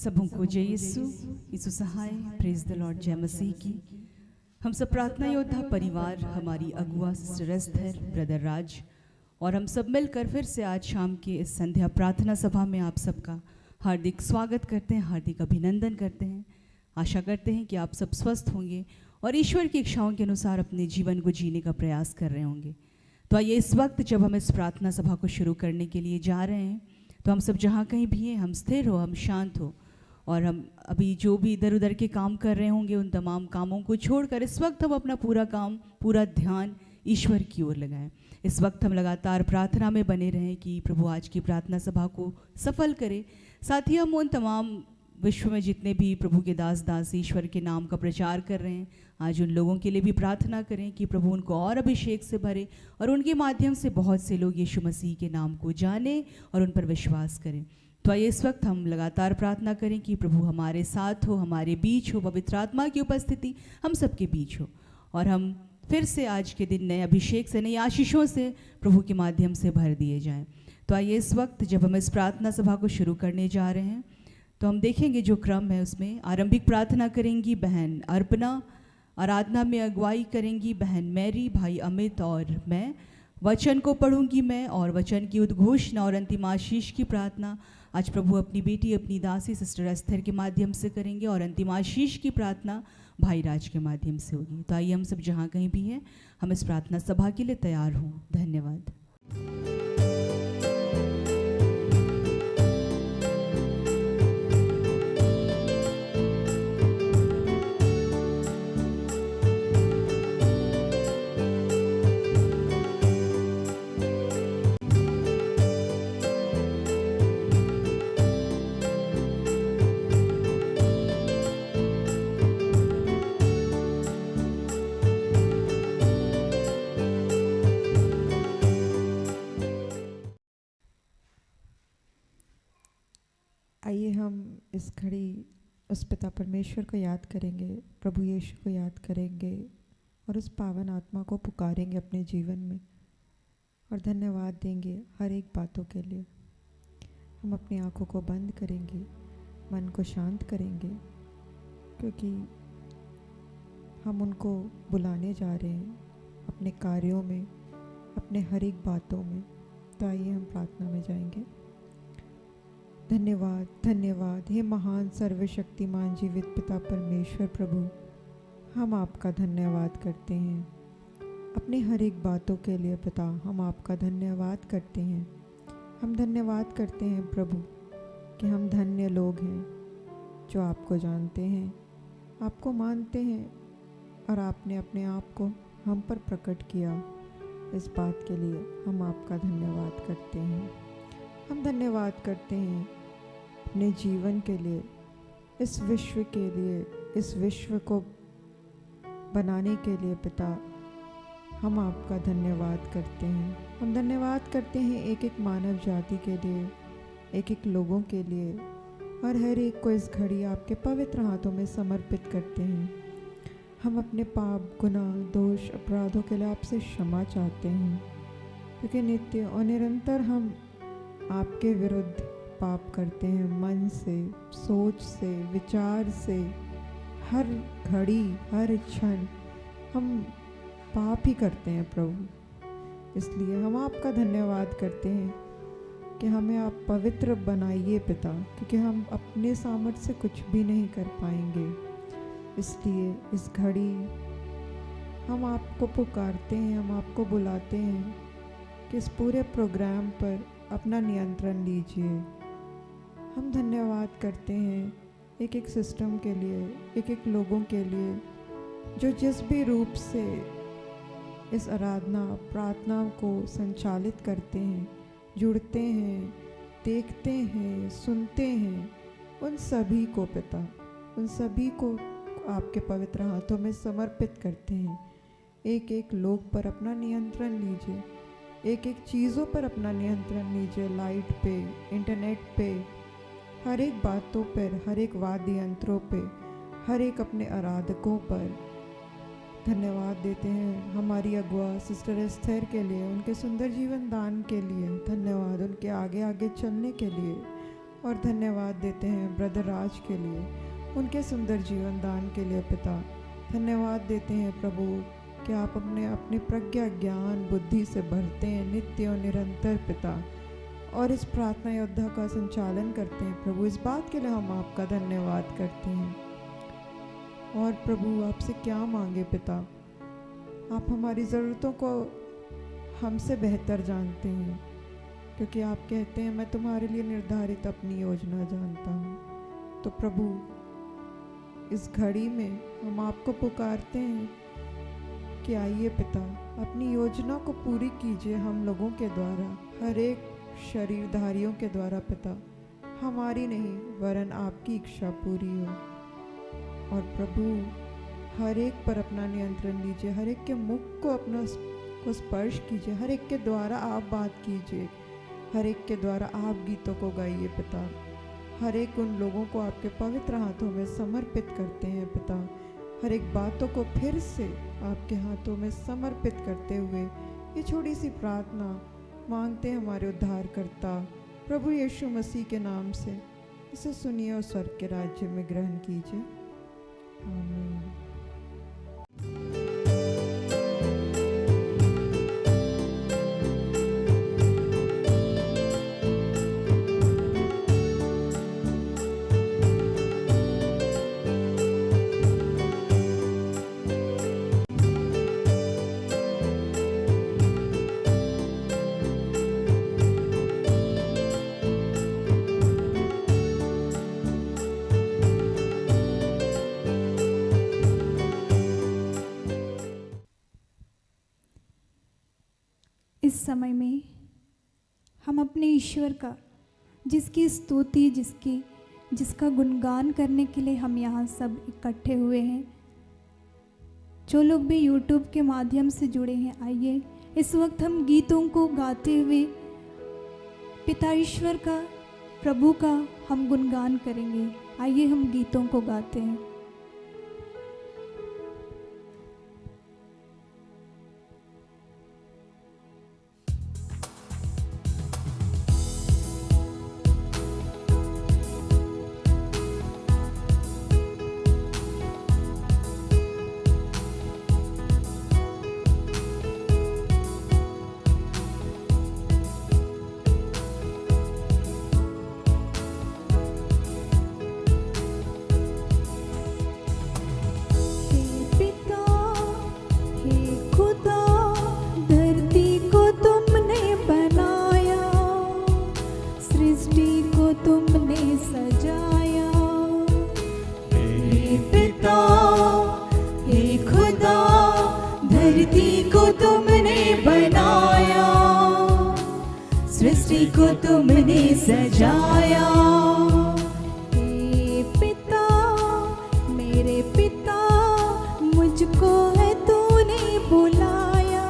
सबों को जय यीशु सहाय। प्रेज द लॉर्ड, जय मसीह की। हम सब प्रार्थना योद्धा परिवार, हमारी अगुआ सिस्टर एस्थर, ब्रदर राज और हम सब मिलकर फिर से आज शाम के इस संध्या प्रार्थना सभा में आप सबका हार्दिक स्वागत करते हैं, हार्दिक अभिनंदन करते हैं। आशा करते हैं कि आप सब स्वस्थ होंगे और ईश्वर की इच्छाओं के अनुसार अपने जीवन को जीने का प्रयास कर रहे होंगे। तो आइए इस वक्त जब हम इस प्रार्थना सभा को शुरू करने के लिए जा रहे हैं, तो हम सब जहाँ कहीं भी हैं, हम स्थिर हो, हम शांत हो और हम अभी जो भी इधर उधर के काम कर रहे होंगे उन तमाम कामों को छोड़कर इस वक्त हम अपना पूरा काम, पूरा ध्यान ईश्वर की ओर लगाएं। इस वक्त हम लगातार प्रार्थना में बने रहें कि प्रभु आज की प्रार्थना सभा को सफल करे। साथ ही हम उन तमाम विश्व में जितने भी प्रभु के दास ईश्वर के नाम का प्रचार कर रहे हैं, आज उन लोगों के लिए भी प्रार्थना करें कि प्रभु उनको और अभिषेक से भरे और उनके माध्यम से बहुत से लोग यीशु मसीह के नाम को जाने और उन पर विश्वास करें। तो आइए इस वक्त हम लगातार प्रार्थना करें कि प्रभु हमारे साथ हो, हमारे बीच हो, पवित्र आत्मा की उपस्थिति हम सबके बीच हो और हम फिर से आज के दिन नए अभिषेक से, नई आशीषों से प्रभु के माध्यम से भर दिए जाएं। तो आइए इस वक्त जब हम इस प्रार्थना सभा को शुरू करने जा रहे हैं, तो हम देखेंगे जो क्रम है उसमें आरंभिक प्रार्थना करेंगी बहन अर्पणा, आराधना में अगुवाई करेंगी बहन मैरी, भाई अमित और मैं, वचन को पढ़ूंगी मैं और वचन की उद्घोषणा और अंतिम आशीष की प्रार्थना आज प्रभु अपनी बेटी, अपनी दासी सिस्टर एस्थर के माध्यम से करेंगे और अंतिम आशीष की प्रार्थना भाई राज के माध्यम से होगी। तो आइए हम सब जहाँ कहीं भी हैं, हम इस प्रार्थना सभा के लिए तैयार हों। धन्यवाद। आइए हम इस घड़ी उस पिता परमेश्वर को याद करेंगे, प्रभु यीशु को याद करेंगे और उस पावन आत्मा को पुकारेंगे अपने जीवन में और धन्यवाद देंगे हर एक बातों के लिए। हम अपनी आंखों को बंद करेंगे, मन को शांत करेंगे, क्योंकि हम उनको बुलाने जा रहे हैं अपने कार्यों में, अपने हर एक बातों में। तो आइए हम प्रार्थना में जाएंगे। धन्यवाद, धन्यवाद हे महान सर्वशक्तिमान जीवित पिता परमेश्वर प्रभु, हम आपका धन्यवाद करते हैं अपनी हर एक बातों के लिए। पिता, हम आपका धन्यवाद करते हैं। हम धन्यवाद करते हैं प्रभु कि हम धन्य लोग हैं जो आपको जानते हैं, आपको मानते हैं और आपने अपने आप को हम पर प्रकट किया। इस बात के लिए हम आपका धन्यवाद करते हैं। हम धन्यवाद करते हैं अपने जीवन के लिए, इस विश्व के लिए, इस विश्व को बनाने के लिए। पिता, हम आपका धन्यवाद करते हैं। हम धन्यवाद करते हैं एक एक मानव जाति के लिए, एक एक लोगों के लिए और हर एक को इस घड़ी आपके पवित्र हाथों में समर्पित करते हैं। हम अपने पाप, गुनाह, दोष, अपराधों के लिए आपसे क्षमा चाहते हैं, क्योंकि नित्य और निरंतर हम आपके विरुद्ध पाप करते हैं। मन से, सोच से, विचार से, हर घड़ी, हर क्षण हम पाप ही करते हैं प्रभु। इसलिए हम आपका धन्यवाद करते हैं कि हमें आप पवित्र बनाइए पिता, क्योंकि हम अपने सामर्थ्य से कुछ भी नहीं कर पाएंगे। इसलिए इस घड़ी हम आपको पुकारते हैं, हम आपको बुलाते हैं कि इस पूरे प्रोग्राम पर अपना नियंत्रण लीजिए। हम धन्यवाद करते हैं एक एक सिस्टम के लिए, एक एक लोगों के लिए जो जिस भी रूप से इस आराधना, प्रार्थना को संचालित करते हैं, जुड़ते हैं, देखते हैं, सुनते हैं। उन सभी को पिता, उन सभी को आपके पवित्र हाथों में समर्पित करते हैं। एक एक लोग पर अपना नियंत्रण लीजिए, एक एक चीज़ों पर अपना नियंत्रण लीजिए, लाइट पे, इंटरनेट पे, हर एक बातों पर, हर एक वाद्य यंत्रों पे, हर एक अपने आराधकों पर। धन्यवाद देते हैं हमारी अगुआ सिस्टर एस्थर के लिए, उनके सुंदर जीवन दान के लिए धन्यवाद, उनके आगे आगे चलने के लिए और धन्यवाद देते हैं ब्रदर राज के लिए, उनके सुंदर जीवन दान के लिए पिता। धन्यवाद देते हैं प्रभु कि आप अपनी प्रज्ञा ज्ञान बुद्धि से भरते हैं नित्य और निरंतर पिता, और इस प्रार्थना योद्धा का संचालन करते हैं प्रभु। इस बात के लिए हम आपका धन्यवाद करते हैं। और प्रभु आपसे क्या मांगे पिता, आप हमारी ज़रूरतों को हमसे बेहतर जानते हैं, क्योंकि आप कहते हैं मैं तुम्हारे लिए निर्धारित अपनी योजना जानता हूँ। तो प्रभु इस घड़ी में हम आपको पुकारते हैं कि आइए पिता, अपनी योजना को पूरी कीजिए हम लोगों के द्वारा, हर एक शरीरधारियों के द्वारा पिता। हमारी नहीं वरन आपकी इच्छा पूरी हो। और प्रभु हर एक पर अपना नियंत्रण लीजिए, हर एक के मुख को स्पर्श कीजिए, हर एक के द्वारा आप बात कीजिए, हर एक के द्वारा आप गीतों को गाइए पिता। हर एक उन लोगों को आपके पवित्र हाथों में समर्पित करते हैं पिता। हर एक बातों को फिर से आपके हाथों में समर्पित करते हुए ये छोटी सी प्रार्थना मांगते हैं हमारे उद्धारकर्ता प्रभु यीशु मसीह के नाम से। इसे सुनिए और स्वर्ग के राज्य में ग्रहण कीजिए। आमीन। इस समय में हम अपने ईश्वर का, जिसकी स्तुति जिसका गुणगान करने के लिए हम यहाँ सब इकट्ठे हुए हैं, जो लोग भी YouTube के माध्यम से जुड़े हैं, आइए इस वक्त हम गीतों को गाते हुए पिता ईश्वर का, प्रभु का हम गुणगान करेंगे। आइए हम गीतों को गाते हैं। सृष्टि को तुमने सजाया। हे पिता, मेरे पिता, मुझको है तूने बुलाया,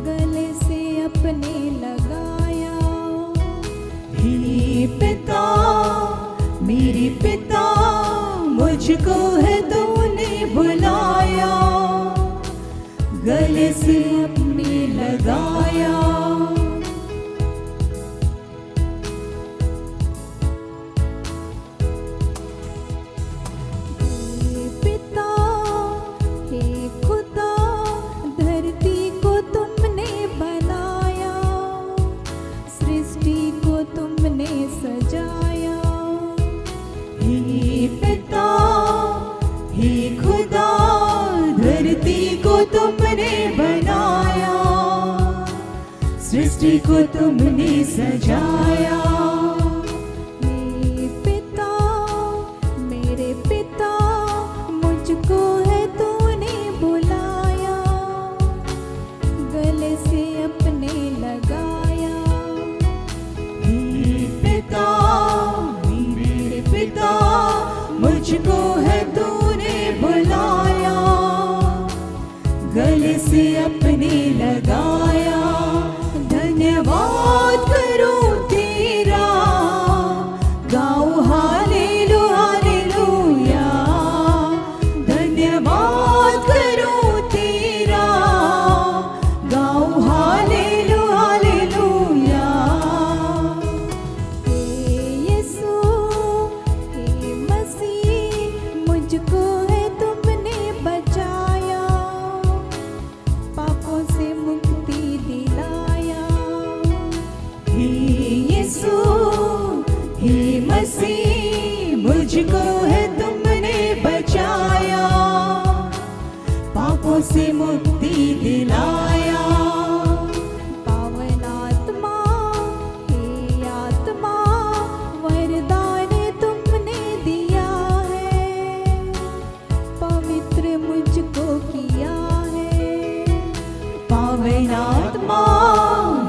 गले से अपने लगाया। हे पिता, मेरे पिता, मुझको है तूने बुलाया, गले से अपने लगाया। सृष्टि को तुमने सजाया। हे पिता, मेरे पिता, मुझको है तूने बुलाया, गले से अपने लगाया। हे पिता, मेरे पिता, मुझको है तूने बुलाया, गले से अपने लगाया। धन्यवाद करूं तेरा, गाऊं हालेलुया हालेलुया। धन्यवाद करूं तेरा, गाऊं हालेलुया हालेलुया। यीशु हे मसीह, मुझको है तुमने बचाया, पापों से मुक्ति दिलाया। पावन आत्मा, हे आत्मा, वरदान तुमने दिया है, पवित्र मुझको किया है। पावन आत्मा,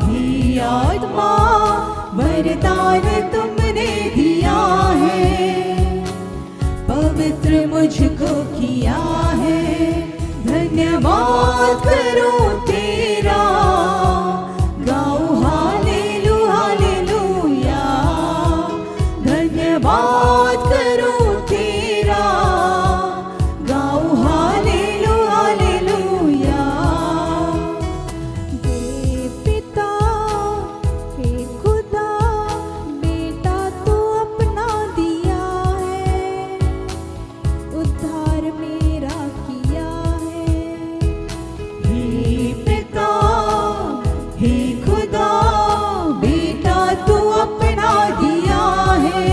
हे आत्मा, वरदान तुमने दिया है, पवित्र मुझको किया है। धन्यवाद करूं तेरा, गाऊं हालेलू हालेलूया। धन्यवाद करूं तेरा, गाऊं हालेलू हालेलूया। हे पिता, हे खुदा, बेटा तू अपना दिया है, उद्धार मेरा किया है। हे पिता, हे खुदा, बेटा तू अपना दिया है,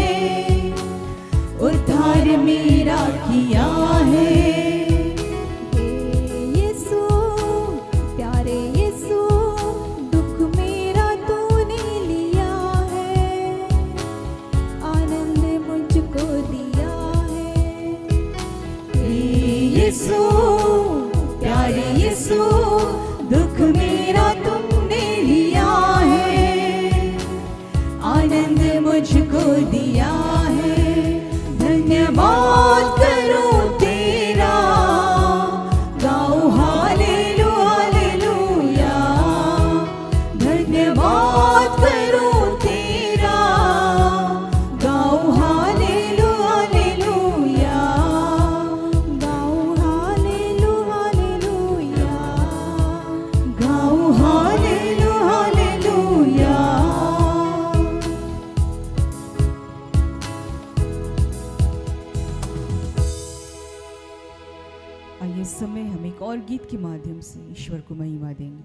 उद्धार मेरा किया है। हे यीशु, प्यारे यीशु, दुख मेरा तूने लिया है, आनंद मुझको दिया है। हे यीशु, प्यारे यीशु, दुख मेरा तुमने लिया है, आनंद मुझको दिया है। धन्यवाद करूं तेरा, गाऊं हालेलू हालेलूया। धन्यवाद करूं तेरा, गाऊं हालेलू हालेलूया। गाऊं हालेलू हालेलूया। गाऊं हालेलू हालेलूया। आइए इस समय हम एक और गीत के माध्यम से ईश्वर को महिमा देंगे।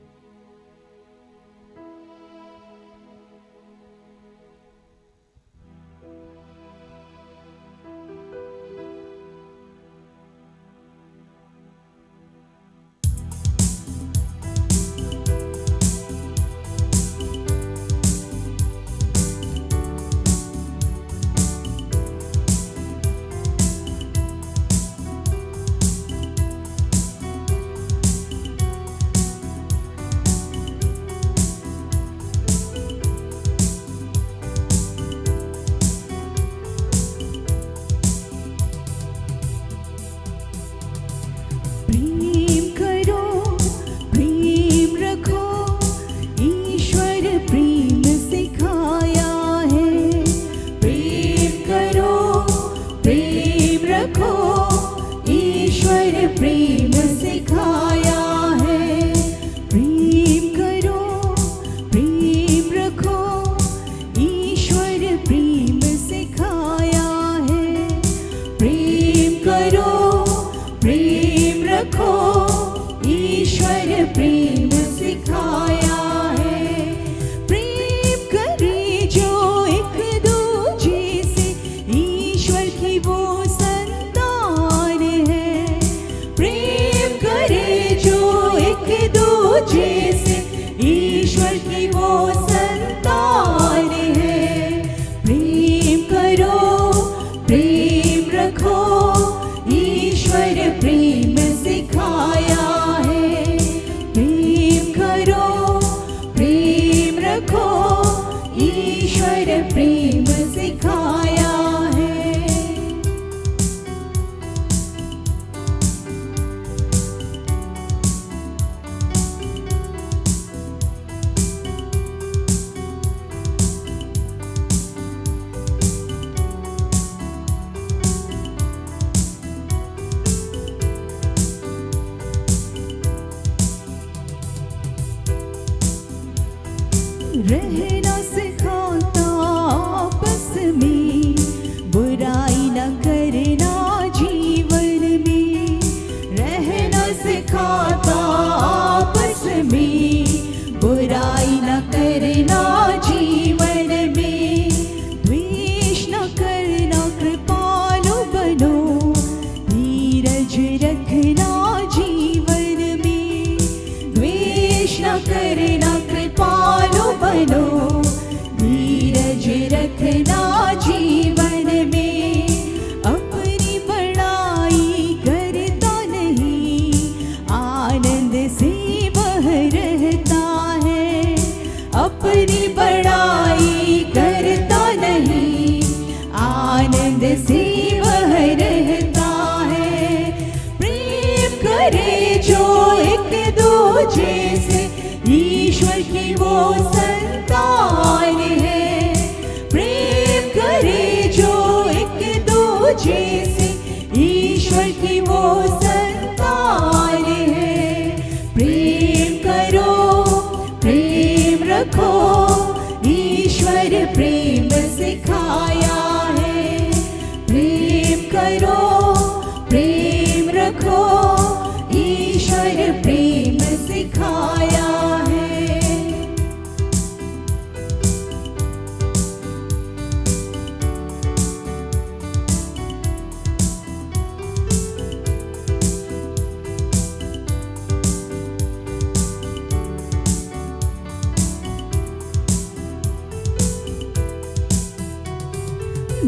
प्रेम करो, प्रेम रखो, ईश्वर प्रेम सिखाया है। प्रेम करो, प्रेम रखो, ईश्वर प्रेम सिखाया है। प्रेम करो, प्रेम रखो, ईश्वर प्रेम सिखाया है। प्रेम करो, प्रेम रखो, ईश्वर प्रेम सिखाया है। प्रेम करे जो एक दूजे से, ईश्वर की वो संतान है। प्रेम करे जो एक दूजे से, ईश्वर की वो संतान है। प्रेम करो, प्रेम रखो, ईश्वर प्रेम सिखाया है। प्रेम करो, प्रेम रखो, ईश्वर प्रेम सिखाया है। रहना सिखाता आपस में, रखना जीवन में, अपनी बड़ाई करता नहीं, आनंद से वह रहता है। अपनी बड़ाई करता नहीं, आनंद से वह रहता है। प्रेम करे जो एक दूजे से, ईश्वर की वो संतान है। प्रेम करे जो एक दूजे से, ईश्वर की वो संतान है। प्रेम करो, प्रेम रखो, ईश्वर प्रेम सिखाया है। प्रेम करो, प्रेम रखो, ईश्वर प्रेम सिखाया है।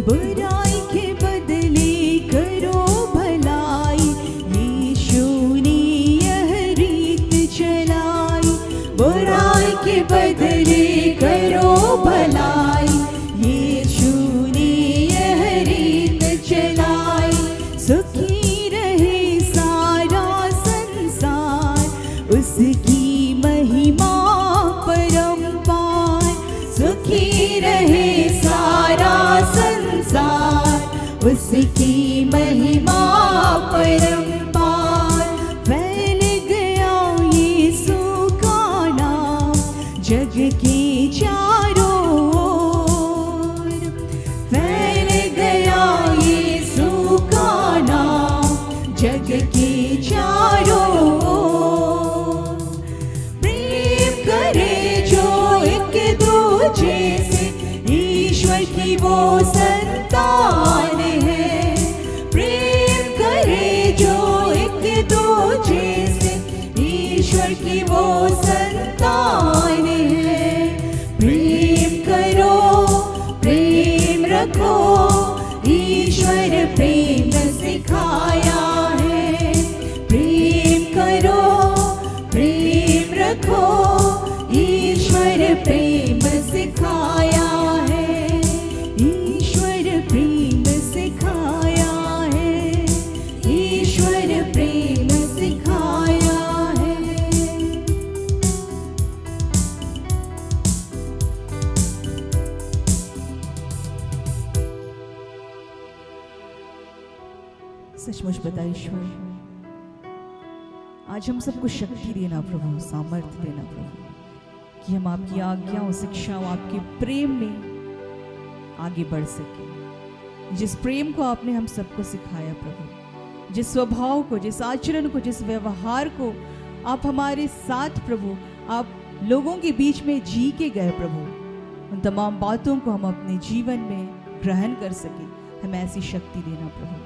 बुराई के बदले करो भलाई, यीशु ने यह रीत चलाई। बुराई के बदले करो भलाई, यीशु ने यह रीत चलाई। सुखी रहे सारा संसार, उसकी महिमा परम्पार। सुखी रहे सारा संसार, उसकी महिमा परम्पार। फैल गया यीशु का नाम जग के चारों ओर। फैल गया यीशु का नाम जग के चारों ओर। प्रेम करे जो एक दूजे से, ईश्वर की वो संतान है। प्रेम करे जो एक दूजे से, ईश्वर की वो संतान है। प्रेम करो, प्रेम रखो, ईश्वर प्रेम सिखाया है। प्रेम करो, प्रेम रखो, ईश्वर प्रेम सिखाया है। ईश्वर प्रेम सिखाया है, ईश्वर प्रेम सिखाया है। सचमुच बता ईश्वर, आज हम सबको शक्ति देना प्रभु, सामर्थ्य देना प्रभु, कि हम आपकी आज्ञाओं, शिक्षाओं, आपके प्रेम में आगे बढ़ सके। जिस प्रेम को आपने हम सबको सिखाया प्रभु, जिस स्वभाव को, जिस आचरण को, जिस व्यवहार को आप हमारे साथ प्रभु, आप लोगों के बीच में जी के गए प्रभु, उन तमाम बातों को हम अपने जीवन में ग्रहण कर सके। हमें ऐसी शक्ति देना प्रभु।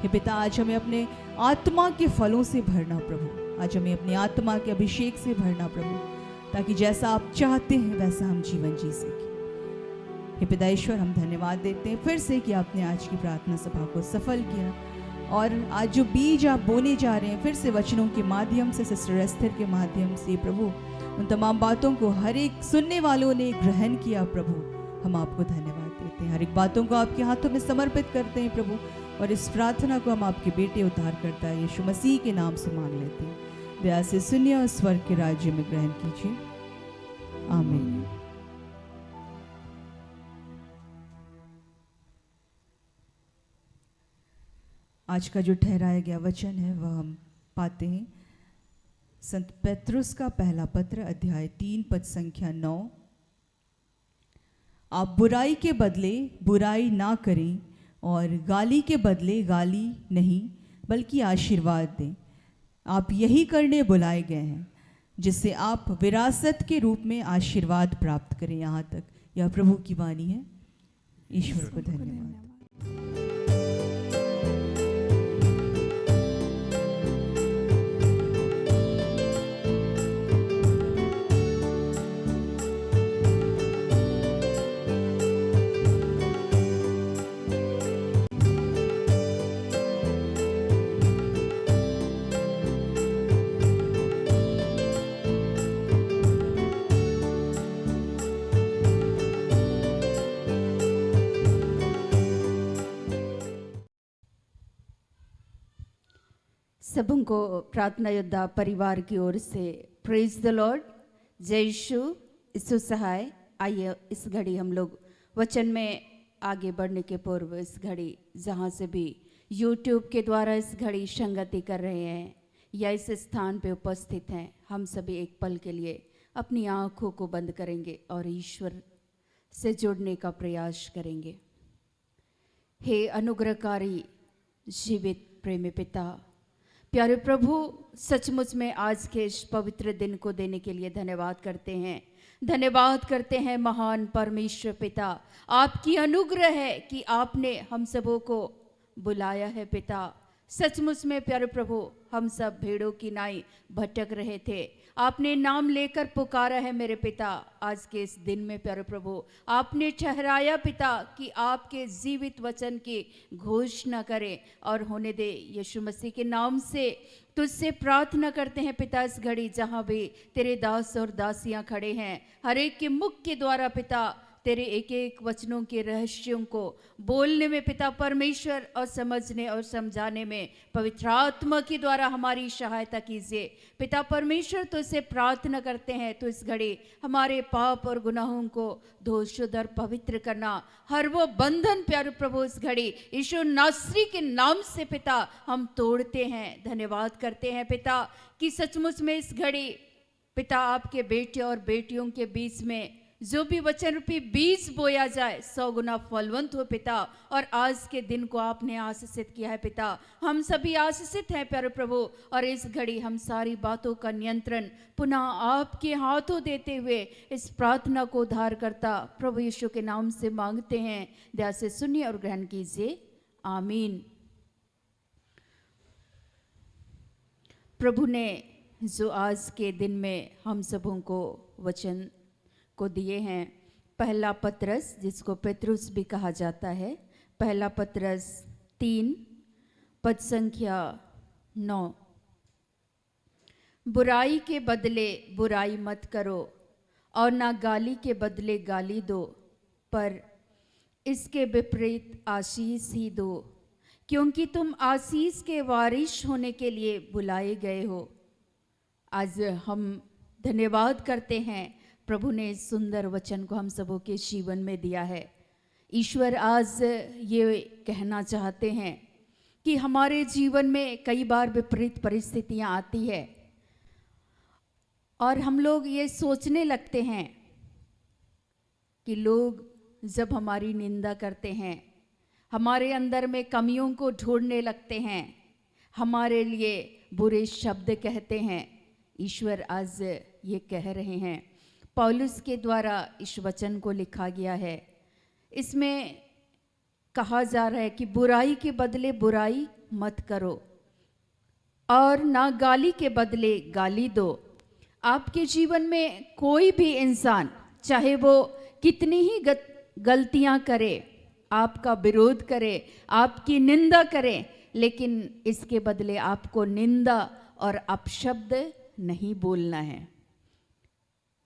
हे पिता, आज हमें अपने आत्मा के फलों से भरना प्रभु, आज हमें अपनी आत्मा के अभिषेक से भरना प्रभु, ताकि जैसा आप चाहते हैं वैसा हम जीवन जी सकें। हे पिता ईश्वर, हम धन्यवाद देते हैं फिर से कि आपने आज की प्रार्थना सभा को सफल किया, और आज जो बीज आप बोने जा रहे हैं फिर से वचनों के माध्यम से, सिस्टर एस्थर के माध्यम से प्रभु, उन तमाम बातों को हर एक सुनने वालों ने ग्रहण किया प्रभु। हम आपको धन्यवाद देते हैं, हर एक बातों को आपके हाथों में समर्पित करते हैं प्रभु, और इस प्रार्थना को हम आपके बेटे उद्धारकर्ता यीशु मसीह के नाम से मांग लेते हैं। दया से सुनिए और स्वर्ग के राज्य में ग्रहण कीजिए। आमीन। आज का जो ठहराया गया वचन है वह हम पाते हैं संत पेत्रुस का पहला पत्र, अध्याय 3 पद संख्या 9। आप बुराई के बदले बुराई ना करें और गाली के बदले गाली नहीं बल्कि आशीर्वाद दें। आप यही करने बुलाए गए हैं, जिससे आप विरासत के रूप में आशीर्वाद प्राप्त करें। यहाँ तक यह प्रभु की वाणी है। ईश्वर को धन्यवाद। सबों को प्रार्थना योद्धा परिवार की ओर से प्रेज द लॉर्ड, जय यीशु सहाय। आइए इस घड़ी हम लोग वचन में आगे बढ़ने के पूर्व इस घड़ी जहाँ से भी यूट्यूब के द्वारा इस घड़ी संगति कर रहे हैं या इस स्थान पे उपस्थित हैं, हम सभी एक पल के लिए अपनी आँखों को बंद करेंगे और ईश्वर से जुड़ने का प्रयास करेंगे। हे अनुग्रहकारी जीवित प्रेमी पिता, प्यारे प्रभु, सचमुच में आज के इस पवित्र दिन को देने के लिए धन्यवाद करते हैं। धन्यवाद करते हैं महान परमेश्वर पिता, आपकी अनुग्रह है कि आपने हम सबों को बुलाया है पिता। सचमुच में प्यारे प्रभु, हम सब भेड़ों की नाई भटक रहे थे, आपने नाम लेकर पुकारा है मेरे पिता। आज के इस दिन में प्यारे प्रभु, आपने ठहराया पिता कि आपके जीवित वचन की घोषणा करें और होने दे। यीशु मसीह के नाम से तुझसे प्रार्थना करते हैं पिता, इस घड़ी जहाँ भी तेरे दास और दासियाँ खड़े हैं, हर एक के मुख के द्वारा पिता तेरे एक एक वचनों के रहस्यों को बोलने में पिता परमेश्वर और समझने और समझाने में पवित्र आत्मा के द्वारा हमारी सहायता कीजिए पिता परमेश्वर। तो इसे प्रार्थना करते हैं तो इस घड़ी हमारे पाप और गुनाहों को धो शुद्ध और पवित्र करना, हर वो बंधन प्यारे प्रभु इस घड़ी यीशु नासरी के नाम से पिता हम तोड़ते हैं। धन्यवाद करते हैं पिता कि सचमुच में इस घड़ी पिता आपके बेटे और बेटियों के बीच में जो भी वचन रूपी बीज बोया जाए 100 गुना फलवंत हो पिता। और आज के दिन को आपने आशीषित किया है पिता, हम सभी आशीषित हैं प्यारे प्रभु। और इस घड़ी हम सारी बातों का नियंत्रण पुनः आपके हाथों देते हुए इस प्रार्थना को उद्धार करता प्रभु यीशु के नाम से मांगते हैं। दया से सुनिए और ग्रहण कीजिए, आमीन। प्रभु ने जो आज के दिन में हम सबों को वचन को दिए हैं, पहला पत्रस जिसको पेतरुस भी कहा जाता है, पहला पत्रस 3 पद संख्या 9, बुराई के बदले बुराई मत करो और ना गाली के बदले गाली दो, पर इसके विपरीत आशीष ही दो, क्योंकि तुम आशीष के वारिश होने के लिए बुलाए गए हो। आज हम धन्यवाद करते हैं, प्रभु ने इस सुंदर वचन को हम सबों के जीवन में दिया है। ईश्वर आज ये कहना चाहते हैं कि हमारे जीवन में कई बार विपरीत परिस्थितियां आती है और हम लोग ये सोचने लगते हैं कि लोग जब हमारी निंदा करते हैं, हमारे अंदर में कमियों को ढूंढने लगते हैं, हमारे लिए बुरे शब्द कहते हैं। ईश्वर आज ये कह रहे हैं, पौलुस के द्वारा इस वचन को लिखा गया है, इसमें कहा जा रहा है कि बुराई के बदले बुराई मत करो और ना गाली के बदले गाली दो। आपके जीवन में कोई भी इंसान चाहे वो कितनी ही गलतियां करे, आपका विरोध करे, आपकी निंदा करे, लेकिन इसके बदले आपको निंदा और अपशब्द नहीं बोलना है।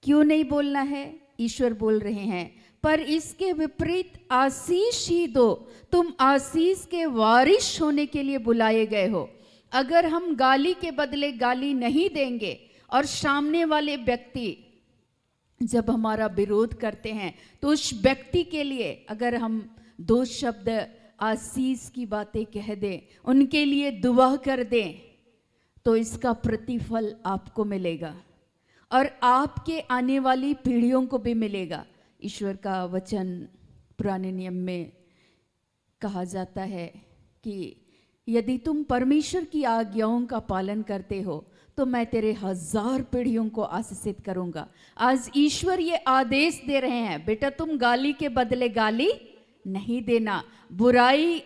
क्यों नहीं बोलना है? ईश्वर बोल रहे हैं, पर इसके विपरीत आशीष ही दो, तुम आशीष के वारिश होने के लिए बुलाए गए हो। अगर हम गाली के बदले गाली नहीं देंगे और सामने वाले व्यक्ति जब हमारा विरोध करते हैं तो उस व्यक्ति के लिए अगर हम 2 शब्द आशीष की बातें कह दें, उनके लिए दुआ कर दें, तो इसका प्रतिफल आपको मिलेगा और आपके आने वाली पीढ़ियों को भी मिलेगा। ईश्वर का वचन पुराने नियम में कहा जाता है कि यदि तुम परमेश्वर की आज्ञाओं का पालन करते हो तो मैं तेरे 1000 पीढ़ियों को आशीषित करूंगा। आज ईश्वर ये आदेश दे रहे हैं, बेटा तुम गाली के बदले गाली नहीं देना, बुराई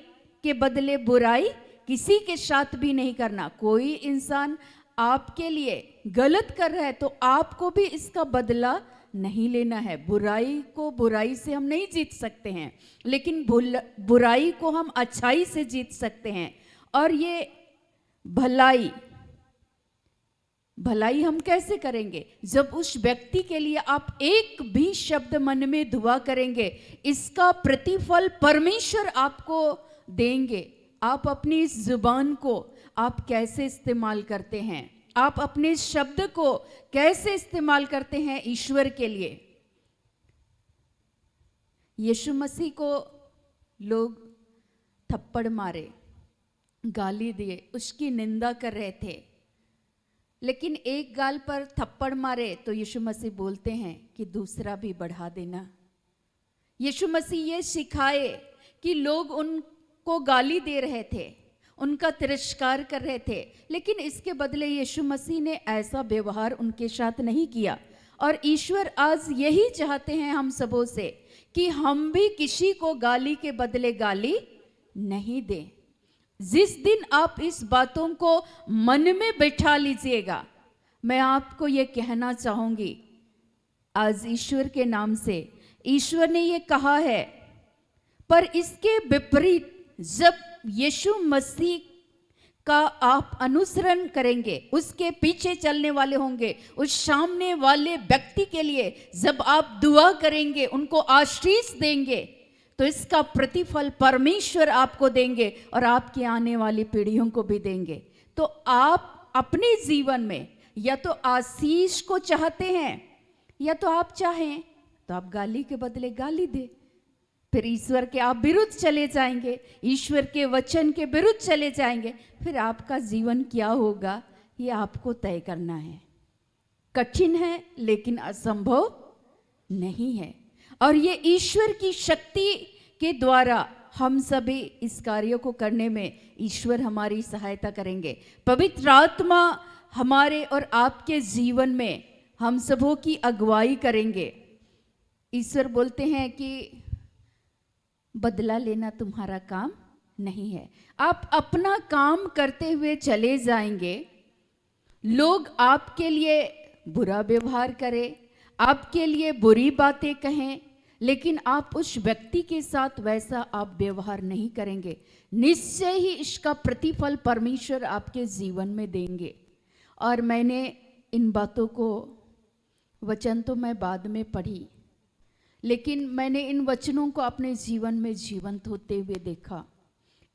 के बदले बुराई किसी के साथ भी नहीं करना। कोई इंसान आपके लिए गलत कर रहा है तो आपको भी इसका बदला नहीं लेना है। बुराई को बुराई से हम नहीं जीत सकते हैं, लेकिन बुराई को हम अच्छाई से जीत सकते हैं। और ये भलाई हम कैसे करेंगे? जब उस व्यक्ति के लिए आप एक भी शब्द मन में दुआ करेंगे, इसका प्रतिफल परमेश्वर आपको देंगे। आप अपनी इस जुबान को, आप कैसे इस्तेमाल करते हैं, आप अपने शब्द को कैसे इस्तेमाल करते हैं ईश्वर के लिए। यीशु मसीह को लोग थप्पड़ मारे, गाली दिए, उसकी निंदा कर रहे थे, लेकिन एक गाल पर थप्पड़ मारे तो यीशु मसीह बोलते हैं कि दूसरा भी बढ़ा देना। यीशु मसीह ये सिखाए कि लोग उनको गाली दे रहे थे, उनका तिरस्कार कर रहे थे, लेकिन इसके बदले यीशु मसीह ने ऐसा व्यवहार उनके साथ नहीं किया। और ईश्वर आज यही चाहते हैं हम सबों से कि हम भी किसी को गाली के बदले गाली नहीं दें। जिस दिन आप इस बातों को मन में बैठा लीजिएगा, मैं आपको ये कहना चाहूंगी, आज ईश्वर के नाम से, ईश्वर ने ये कहा है, पर इसके विपरीत जब यीशु मसीह का आप अनुसरण करेंगे, उसके पीछे चलने वाले होंगे, उस सामने वाले व्यक्ति के लिए जब आप दुआ करेंगे, उनको आशीष देंगे, तो इसका प्रतिफल परमेश्वर आपको देंगे और आपकी आने वाली पीढ़ियों को भी देंगे। तो आप अपने जीवन में या तो आशीष को चाहते हैं या तो आप चाहें तो आप गाली के बदले गाली दे, फिर ईश्वर के आप विरुद्ध चले जाएंगे, ईश्वर के वचन के विरुद्ध चले जाएंगे, फिर आपका जीवन क्या होगा ये आपको तय करना है। कठिन है लेकिन असंभव नहीं है, और ये ईश्वर की शक्ति के द्वारा हम सभी इस कार्य को करने में ईश्वर हमारी सहायता करेंगे। पवित्र आत्मा हमारे और आपके जीवन में हम सबों की अगुवाई करेंगे। ईश्वर बोलते हैं कि बदला लेना तुम्हारा काम नहीं है, आप अपना काम करते हुए चले जाएंगे। लोग आपके लिए बुरा व्यवहार करें, आपके लिए बुरी बातें कहें, लेकिन आप उस व्यक्ति के साथ वैसा आप व्यवहार नहीं करेंगे, निश्चय ही इसका प्रतिफल परमेश्वर आपके जीवन में देंगे। और मैंने इन बातों को, वचन तो मैं बाद में पढ़ी, लेकिन मैंने इन वचनों को अपने जीवन में जीवंत होते हुए देखा।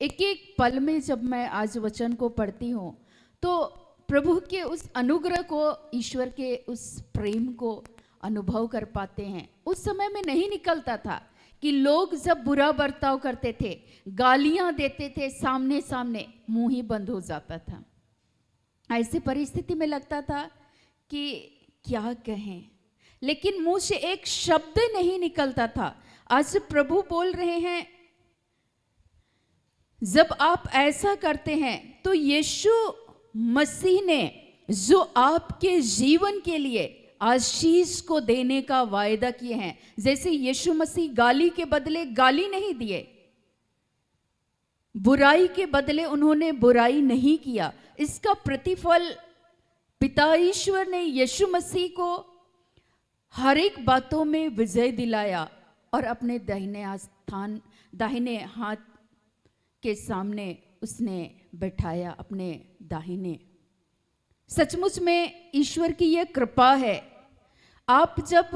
एक एक पल में जब मैं आज वचन को पढ़ती हूँ तो प्रभु के उस अनुग्रह को, ईश्वर के उस प्रेम को अनुभव कर पाते हैं। उस समय में नहीं निकलता था कि लोग जब बुरा बर्ताव करते थे, गालियां देते थे, सामने सामने मुंह ही बंद हो जाता था। ऐसी परिस्थिति में लगता था कि क्या कहें, लेकिन मुंह से एक शब्द नहीं निकलता था। आज प्रभु बोल रहे हैं, जब आप ऐसा करते हैं तो यीशु मसीह ने जो आपके जीवन के लिए आशीष को देने का वायदा किए हैं, जैसे यीशु मसीह गाली के बदले गाली नहीं दिए, बुराई के बदले उन्होंने बुराई नहीं किया, इसका प्रतिफल पिता ईश्वर ने यीशु मसीह को हर एक बातों में विजय दिलाया और अपने दाहिने हाथ के सामने उसने बैठाया, अपने दाहिने। सचमुच में ईश्वर की यह कृपा है। आप जब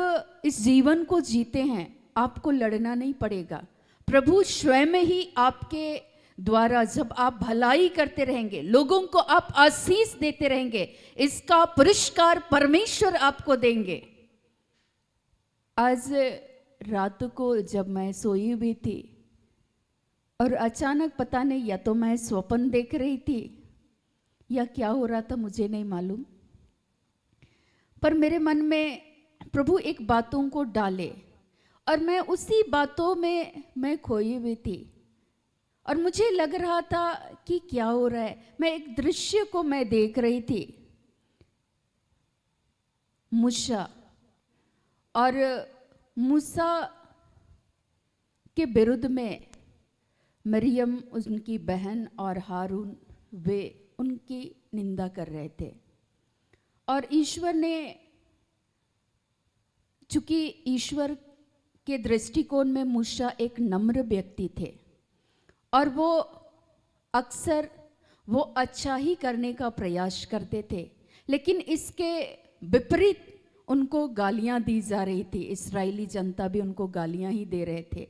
इस जीवन को जीते हैं, आपको लड़ना नहीं पड़ेगा। प्रभु स्वयं ही आपके द्वारा, जब आप भलाई करते रहेंगे, लोगों को आप आशीष देते रहेंगे, इसका पुरस्कार परमेश्वर आपको देंगे। आज रात को जब मैं सोई हुई थी और अचानक पता नहीं, या तो मैं स्वप्न देख रही थी या क्या हो रहा था मुझे नहीं मालूम, पर मेरे मन में प्रभु एक बातों को डाले और मैं उसी बातों में मैं खोई हुई थी और मुझे लग रहा था कि क्या हो रहा है। मैं एक दृश्य को मैं देख रही थी, मूसा, और मूसा के विरुद्ध में मरियम, उनकी बहन, और हारून, वे उनकी निंदा कर रहे थे। और ईश्वर ने, चूंकि ईश्वर के दृष्टिकोण में मूसा एक नम्र व्यक्ति थे और वो अक्सर वो अच्छा ही करने का प्रयास करते थे, लेकिन इसके विपरीत उनको गालियां दी जा रही थी। इस्राएली जनता भी उनको गालियां ही दे रहे थे।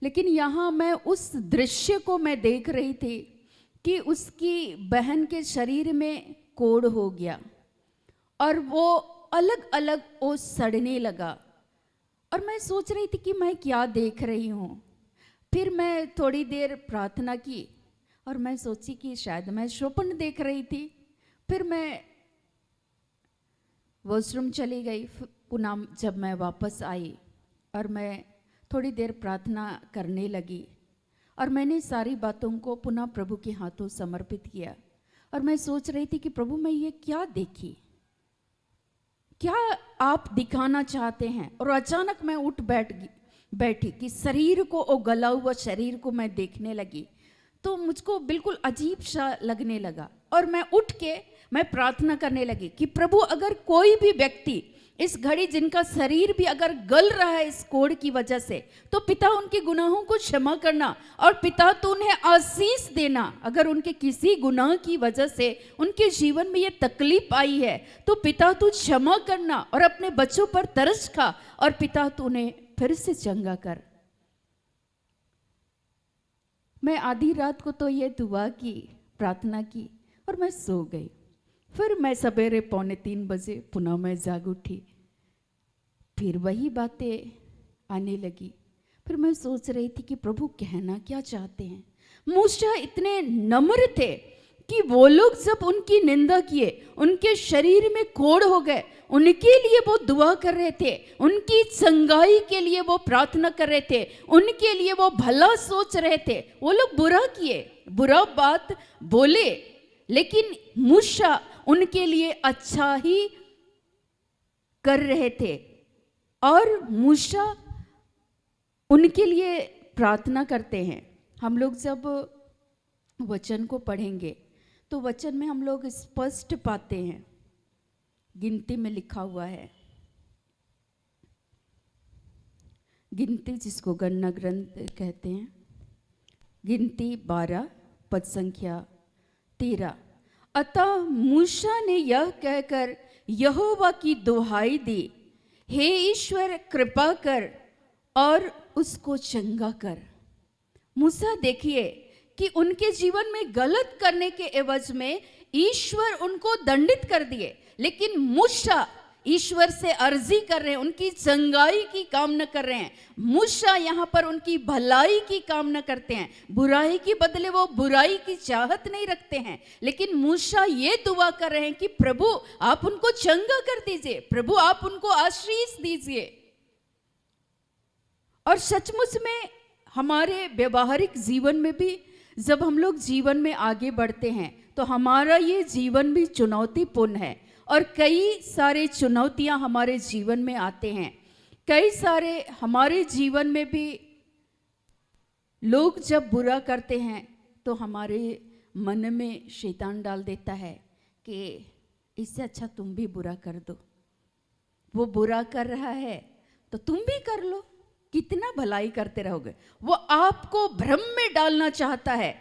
लेकिन यहाँ मैं उस दृश्य को मैं देख रही थी कि उसकी बहन के शरीर में कोढ़ हो गया और वो अलग अलग वो सड़ने लगा। और मैं सोच रही थी कि मैं क्या देख रही हूँ। फिर मैं थोड़ी देर प्रार्थना की और मैं सोची कि शायद मैं स्वप्न देख रही थी। फिर मैं वॉशरूम चली गई। पुनः जब मैं वापस आई और मैं थोड़ी देर प्रार्थना करने लगी और मैंने सारी बातों को पुनः प्रभु के हाथों समर्पित किया। और मैं सोच रही थी कि प्रभु मैं ये क्या देखी, क्या आप दिखाना चाहते हैं। और अचानक मैं उठ बैठी कि शरीर को, वो गला हुआ शरीर को मैं देखने लगी। तो मुझको बिल्कुल अजीब सा लगने लगा और मैं उठ के मैं प्रार्थना करने लगी कि प्रभु अगर कोई भी व्यक्ति इस घड़ी जिनका शरीर भी अगर गल रहा है इस कोढ़ की वजह से, तो पिता उनके गुनाहों को क्षमा करना और पिता तो उन्हें आशीष देना। अगर उनके किसी गुनाह की वजह से उनके जीवन में ये तकलीफ आई है तो पिता तू क्षमा करना और अपने बच्चों पर तरस खा और पिता तू उन्हें फिर से चंगा कर। मैं आधी रात को तो ये दुआ की, प्रार्थना की और मैं सो गई। फिर मैं सवेरे 2:45 बजे पुनः मैं जाग उठी। फिर वही बातें आने लगी। फिर मैं सोच रही थी कि प्रभु कहना क्या चाहते हैं। मूसा इतने नम्र थे कि वो लोग जब उनकी निंदा किए, उनके शरीर में कोढ़ हो गए, उनके लिए वो दुआ कर रहे थे, उनकी चंगाई के लिए वो प्रार्थना कर रहे थे, उनके लिए वो भला सोच रहे थे। वो लोग बुरा किए, बुरा बात बोले, लेकिन मूसा उनके लिए अच्छा ही कर रहे थे। और मूसा उनके लिए प्रार्थना करते हैं। हम लोग जब वचन को पढ़ेंगे तो वचन में हम लोग स्पष्ट पाते हैं, गिनती में लिखा हुआ है, गिनती जिसको गणना ग्रंथ कहते हैं, गिनती 12 पद संख्या 13। अतः मूसा ने यह कहकर यहोवा की दुहाई दी, हे ईश्वर कृपा कर और उसको चंगा कर। मूसा देखिए कि उनके जीवन में गलत करने के एवज में ईश्वर उनको दंडित कर दिए, लेकिन मूसा ईश्वर से अर्जी कर रहे हैं, उनकी चंगाई की कामना कर रहे हैं। मूसा यहाँ पर उनकी भलाई की कामना करते हैं, बुराई के बदले वो बुराई की चाहत नहीं रखते हैं। लेकिन मूसा ये दुआ कर रहे हैं कि प्रभु आप उनको चंगा कर दीजिए, प्रभु आप उनको आशीष दीजिए। और सचमुच में हमारे व्यवहारिक जीवन में भी जब हम लोग जीवन में आगे बढ़ते हैं तो हमारा ये जीवन भी चुनौतीपूर्ण है और कई सारे चुनौतियां हमारे जीवन में आते हैं। कई सारे हमारे जीवन में भी लोग जब बुरा करते हैं तो हमारे मन में शैतान डाल देता है कि इससे अच्छा तुम भी बुरा कर दो, वो बुरा कर रहा है तो तुम भी कर लो, कितना भलाई करते रहोगे। वो आपको भ्रम में डालना चाहता है।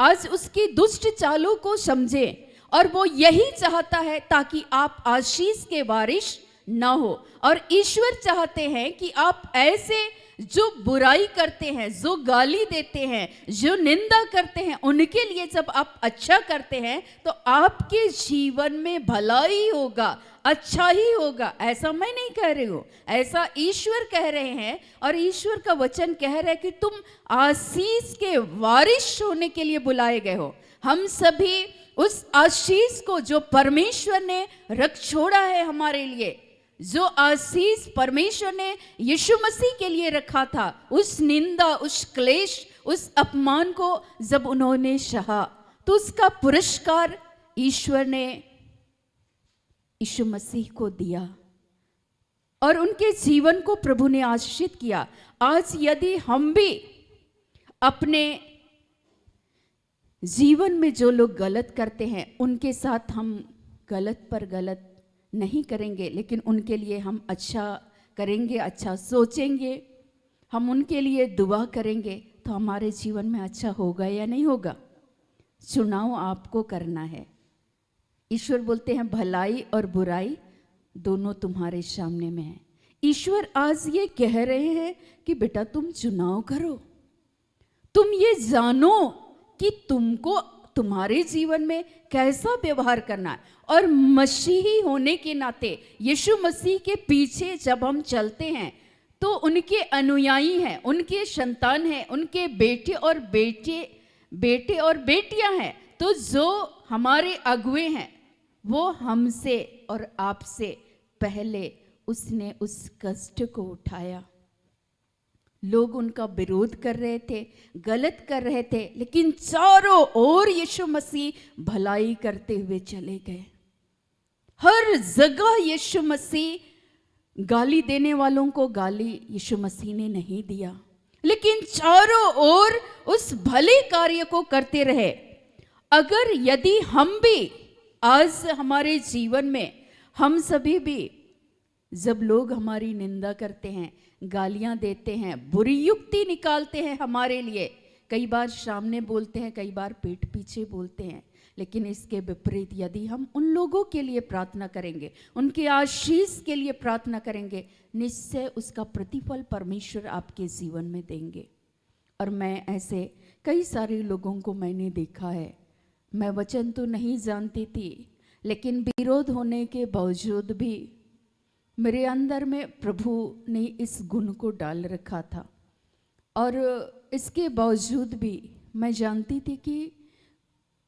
आज उसकी दुष्ट चालों को समझे और वो यही चाहता है ताकि आप आशीष के वारिश ना हो। और ईश्वर चाहते हैं कि आप ऐसे जो बुराई करते हैं, जो गाली देते हैं, जो निंदा करते हैं, उनके लिए जब आप अच्छा करते हैं तो आपके जीवन में भलाई होगा, अच्छा ही होगा। ऐसा मैं नहीं कह रही हूँ, ऐसा ईश्वर कह रहे हैं। और ईश्वर का वचन कह रहा है कि तुम आशीष के वारिश होने के लिए बुलाए गए हो। हम सभी उस आशीष को जो परमेश्वर ने रख छोड़ा है हमारे लिए, जो आशीष परमेश्वर ने यीशु मसीह के लिए रखा था, उस निंदा, उस क्लेश, उस अपमान को जब उन्होंने सहा तो उसका पुरस्कार ईश्वर ने यीशु मसीह को दिया और उनके जीवन को प्रभु ने आशीषित किया। आज यदि हम भी अपने जीवन में जो लोग गलत करते हैं उनके साथ हम गलत पर गलत नहीं करेंगे, लेकिन उनके लिए हम अच्छा करेंगे, अच्छा सोचेंगे, हम उनके लिए दुआ करेंगे, तो हमारे जीवन में अच्छा होगा या नहीं होगा। चुनाव आपको करना है। ईश्वर बोलते हैं भलाई और बुराई दोनों तुम्हारे सामने में है। ईश्वर आज ये कह रहे हैं कि बेटा तुम चुनाव करो, तुम ये जानो कि तुमको तुम्हारे जीवन में कैसा व्यवहार करना है। और मसीही होने के नाते यीशु मसीह के पीछे जब हम चलते हैं तो उनके अनुयायी हैं, उनके संतान हैं, उनके बेटे और बेटियां हैं। तो जो हमारे अगुए हैं वो हमसे और आपसे पहले उसने उस कष्ट को उठाया। लोग उनका विरोध कर रहे थे, गलत कर रहे थे, लेकिन चारों ओर यीशु मसीह भलाई करते हुए चले गए। हर जगह यीशु मसीह गाली देने वालों को गाली यीशु मसीह ने नहीं दिया, लेकिन चारों ओर उस भले कार्य को करते रहे। अगर यदि हम भी आज हमारे जीवन में हम सभी भी जब लोग हमारी निंदा करते हैं, गालियां देते हैं, बुरी युक्ति निकालते हैं हमारे लिए, कई बार सामने बोलते हैं, कई बार पीठ पीछे बोलते हैं, लेकिन इसके विपरीत यदि हम उन लोगों के लिए प्रार्थना करेंगे, उनके आशीष के लिए प्रार्थना करेंगे, निश्चय उसका प्रतिफल परमेश्वर आपके जीवन में देंगे। और मैं ऐसे कई सारे लोगों को मैंने देखा है। मैं वचन तो नहीं जानती थी, लेकिन विरोध होने के बावजूद भी मेरे अंदर में प्रभु ने इस गुण को डाल रखा था। और इसके बावजूद भी मैं जानती थी कि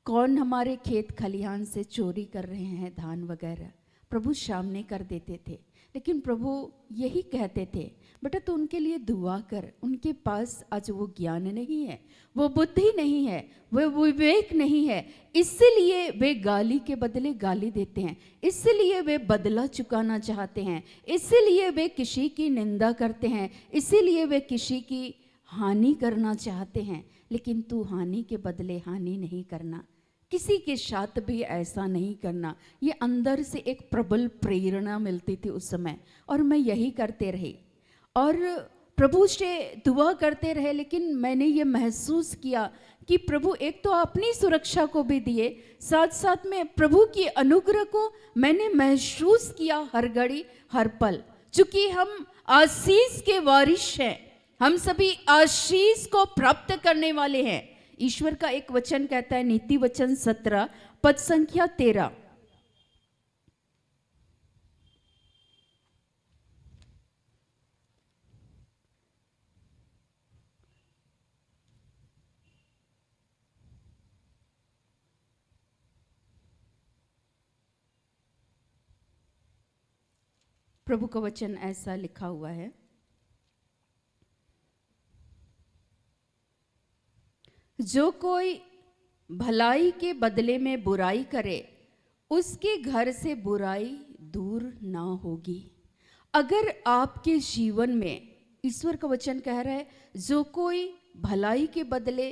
कौन हमारे खेत खलिहान से चोरी कर रहे हैं धान वगैरह, प्रभु सामने कर देते थे। लेकिन प्रभु यही कहते थे, बेटा तू उनके लिए दुआ कर, उनके पास आज वो ज्ञान नहीं है, वो बुद्धि नहीं है, वो विवेक नहीं है, इसलिए वे गाली के बदले गाली देते हैं, इसलिए वे बदला चुकाना चाहते हैं, इसलिए वे किसी की निंदा करते हैं, इसीलिए वे किसी की हानि करना चाहते हैं। लेकिन तू हानि के बदले हानि नहीं करना, किसी के साथ भी ऐसा नहीं करना। ये अंदर से एक प्रबल प्रेरणा मिलती थी उस समय, और मैं यही करते रही और प्रभु से दुआ करते रहे। लेकिन मैंने ये महसूस किया कि प्रभु एक तो अपनी सुरक्षा को भी दिए, साथ साथ में प्रभु की अनुग्रह को मैंने महसूस किया हर घड़ी हर पल। चूंकि हम आशीष के वारिस हैं, हम सभी आशीष को प्राप्त करने वाले हैं। ईश्वर का एक वचन कहता है, नीति वचन 17 पद संख्या 13, प्रभु का वचन ऐसा लिखा हुआ है, जो कोई भलाई के बदले में बुराई करे उसके घर से बुराई दूर ना होगी। अगर आपके जीवन में, ईश्वर का वचन कह रहा है, जो कोई भलाई के बदले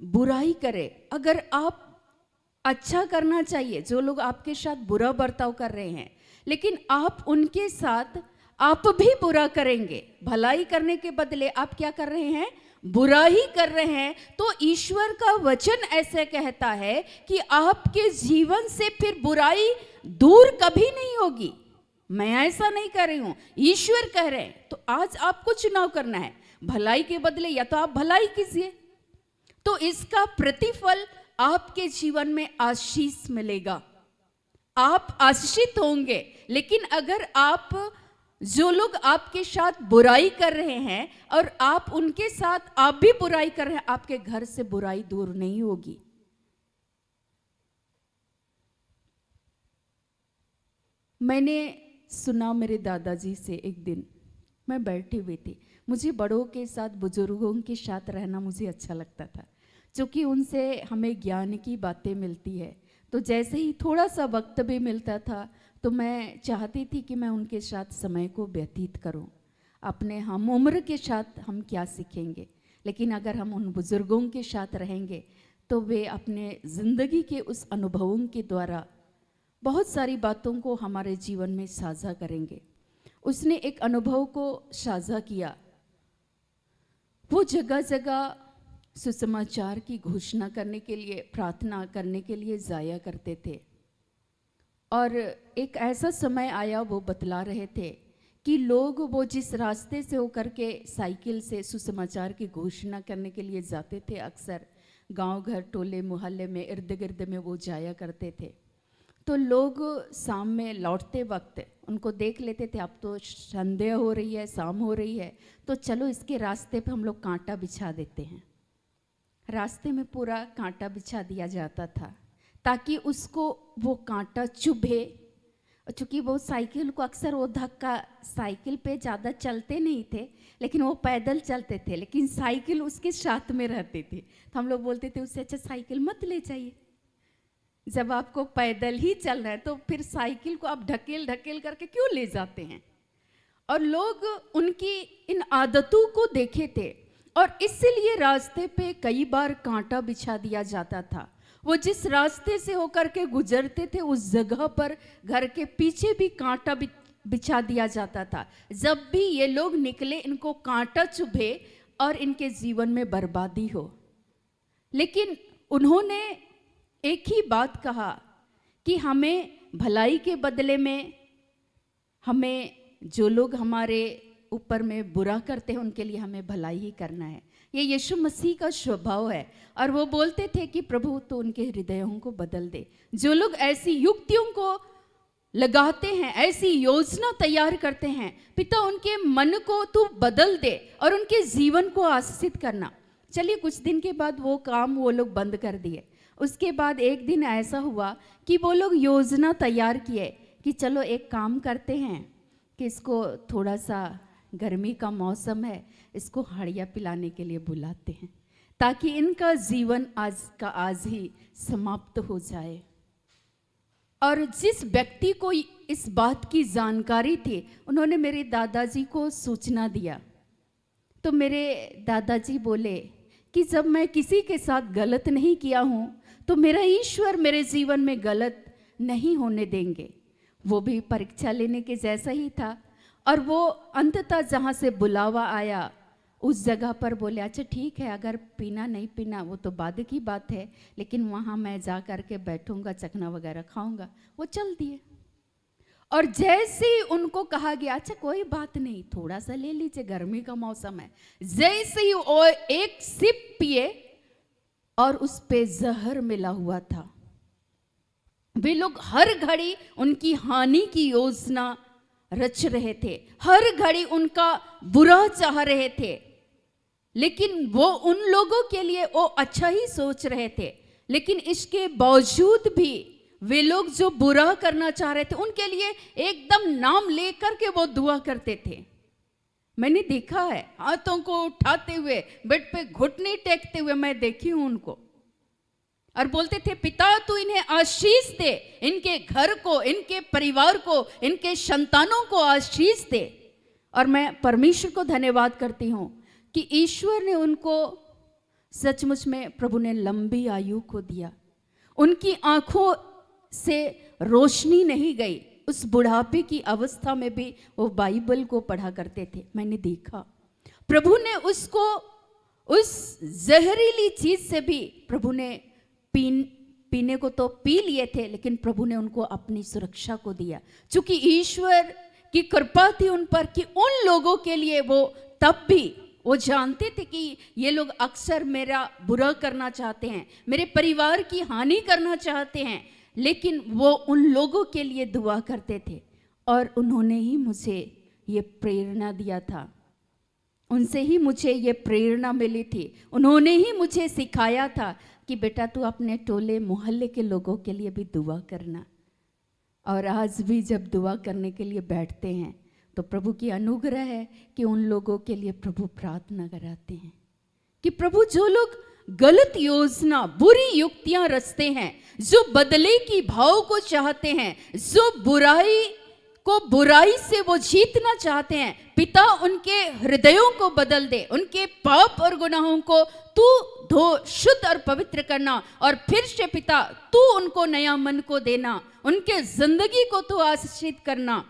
बुराई करे, अगर आप अच्छा करना चाहिए, जो लोग आपके साथ बुरा बर्ताव कर रहे हैं लेकिन आप उनके साथ आप भी बुरा करेंगे, भलाई करने के बदले आप क्या कर रहे हैं, बुराई कर रहे हैं, तो ईश्वर का वचन ऐसे कहता है कि आपके जीवन से फिर बुराई दूर कभी नहीं होगी। मैं ऐसा नहीं कर रही हूं, ईश्वर कह रहे हैं। तो आज आपको चुनाव करना है, भलाई के बदले या तो आप भलाई कीजिए, तो इसका प्रतिफल आपके जीवन में आशीष मिलेगा, आप आशीषित होंगे। लेकिन अगर आप, जो लोग आपके साथ बुराई कर रहे हैं और आप उनके साथ आप भी बुराई कर रहे हैं, आपके घर से बुराई दूर नहीं होगी। मैंने सुना मेरे दादाजी से, एक दिन मैं बैठी हुई थी, मुझे बड़ों के साथ, बुजुर्गों के साथ रहना मुझे अच्छा लगता था, क्योंकि उनसे हमें ज्ञान की बातें मिलती है। तो जैसे ही थोड़ा सा वक्त भी मिलता था तो मैं चाहती थी कि मैं उनके साथ समय को व्यतीत करूं। अपने हम उम्र के साथ हम क्या सीखेंगे, लेकिन अगर हम उन बुजुर्गों के साथ रहेंगे तो वे अपने ज़िंदगी के उस अनुभवों के द्वारा बहुत सारी बातों को हमारे जीवन में साझा करेंगे। उसने एक अनुभव को साझा किया, वो जगह जगह सुसमाचार की घोषणा करने के लिए, प्रार्थना करने के लिए जाया करते थे। और एक ऐसा समय आया, वो बतला रहे थे कि लोग वो जिस रास्ते से होकर के साइकिल से सुसमाचार की घोषणा करने के लिए जाते थे, अक्सर गांव घर टोले मोहल्ले में इर्द गिर्द में वो जाया करते थे। तो लोग शाम में लौटते वक्त उनको देख लेते थे, अब तो संध्या हो रही है, शाम हो रही है, तो चलो इसके रास्ते पे हम लोग कांटा बिछा देते हैं। रास्ते में पूरा कांटा बिछा दिया जाता था ताकि उसको वो कांटा चुभे। चूँकि वो साइकिल को अक्सर वो धक्का, साइकिल पे ज़्यादा चलते नहीं थे लेकिन वो पैदल चलते थे, लेकिन साइकिल उसके साथ में रहती थी। तो हम लोग बोलते थे उससे अच्छा साइकिल मत ले जाइए, जब आपको पैदल ही चल रहा है तो फिर साइकिल को आप ढकेल ढकेल करके क्यों ले जाते हैं। और लोग उनकी इन आदतों को देखे थे और इसलिए रास्ते पे कई बार कांटा बिछा दिया जाता था। वो जिस रास्ते से होकर के गुजरते थे उस जगह पर घर के पीछे भी कांटा बिछा दिया जाता था। जब भी ये लोग निकले इनको कांटा चुभे और इनके जीवन में बर्बादी हो। लेकिन उन्होंने एक ही बात कहा कि हमें भलाई के बदले में हमें जो लोग हमारे ऊपर में बुरा करते हैं उनके लिए हमें भलाई ही करना है। ये यीशु मसीह का स्वभाव है। और वो बोलते थे कि प्रभु तो उनके हृदयों को बदल दे। जो लोग ऐसी युक्तियों को लगाते हैं, ऐसी योजना तैयार करते हैं, पिता उनके मन को तू बदल दे और उनके जीवन को आशीषित करना। चलिए कुछ दिन के बाद वो काम वो लोग बंद कर दिए। उसके बाद एक दिन ऐसा हुआ कि वो लोग योजना तैयार किए कि चलो एक काम करते हैं कि इसको थोड़ा सा, गर्मी का मौसम है, इसको हड़िया पिलाने के लिए बुलाते हैं ताकि इनका जीवन आज का आज ही समाप्त हो जाए। और जिस व्यक्ति को इस बात की जानकारी थी उन्होंने मेरे दादाजी को सूचना दिया। तो मेरे दादाजी बोले कि जब मैं किसी के साथ गलत नहीं किया हूँ तो मेरा ईश्वर मेरे जीवन में गलत नहीं होने देंगे। वो भी परीक्षा लेने के जैसा ही था। और वो अंततः जहाँ से बुलावा आया उस जगह पर बोले अच्छा ठीक है, अगर पीना नहीं पीना वो तो बाद की बात है, लेकिन वहाँ मैं जा कर के बैठूंगा, चखना वगैरह खाऊंगा। वो चल दिए। और जैसे ही उनको कहा गया अच्छा कोई बात नहीं, थोड़ा सा ले लीजिए, गर्मी का मौसम है, जैसे ही वो एक सिप पिए और उस पे जहर मिला हुआ था। वे लोग हर घड़ी उनकी हानि की योजना रच रहे थे, हर घड़ी उनका बुरा चाह रहे थे, लेकिन वो उन लोगों के लिए वो अच्छा ही सोच रहे थे। लेकिन इसके बावजूद भी वे लोग जो बुरा करना चाह रहे थे उनके लिए एकदम नाम लेकर के वो दुआ करते थे। मैंने देखा है हाथों को उठाते हुए, बेड पे घुटने टेकते हुए मैं देखी हूं उनको। और बोलते थे पिता तू इन्हें आशीष दे, इनके घर को, इनके परिवार को, इनके संतानों को आशीष दे। और मैं परमेश्वर को धन्यवाद करती हूँ कि ईश्वर ने उनको सचमुच में, प्रभु ने लंबी आयु को दिया। उनकी आंखों से रोशनी नहीं गई। उस बुढ़ापे की अवस्था में भी वो बाइबल को पढ़ा करते थे। मैंने देखा प्रभु ने उसको उस जहरीली चीज से भी प्रभु ने पीने को तो पी लिए थे, लेकिन प्रभु ने उनको अपनी सुरक्षा को दिया। चूंकि ईश्वर की कृपा थी उन पर कि उन लोगों के लिए वो तब भी वो जानते थे कि ये लोग अक्सर मेरा बुरा करना चाहते हैं, मेरे परिवार की हानि करना चाहते हैं, लेकिन वो उन लोगों के लिए दुआ करते थे। और उन्होंने ही मुझे ये प्रेरणा दिया था, उनसे ही मुझे ये प्रेरणा मिली थी। उन्होंने ही मुझे सिखाया था कि बेटा तू अपने टोले मोहल्ले के लोगों के लिए भी दुआ करना। और आज भी जब दुआ करने के लिए बैठते हैं तो प्रभु की अनुग्रह है कि उन लोगों के लिए प्रभु प्रार्थना कराते हैं कि प्रभु जो लोग गलत योजना, बुरी युक्तियां रचते हैं, जो बदले की भाव को चाहते हैं, जो बुराई को बुराई से वो जीतना चाहते हैं, पिता उनके हृदयों को बदल दे, उनके पाप और गुनाहों को तू धो, शुद्ध और पवित्र करना। और फिर से पिता तू उनको नया मन को देना, उनके जिंदगी को तू आशीषित करना।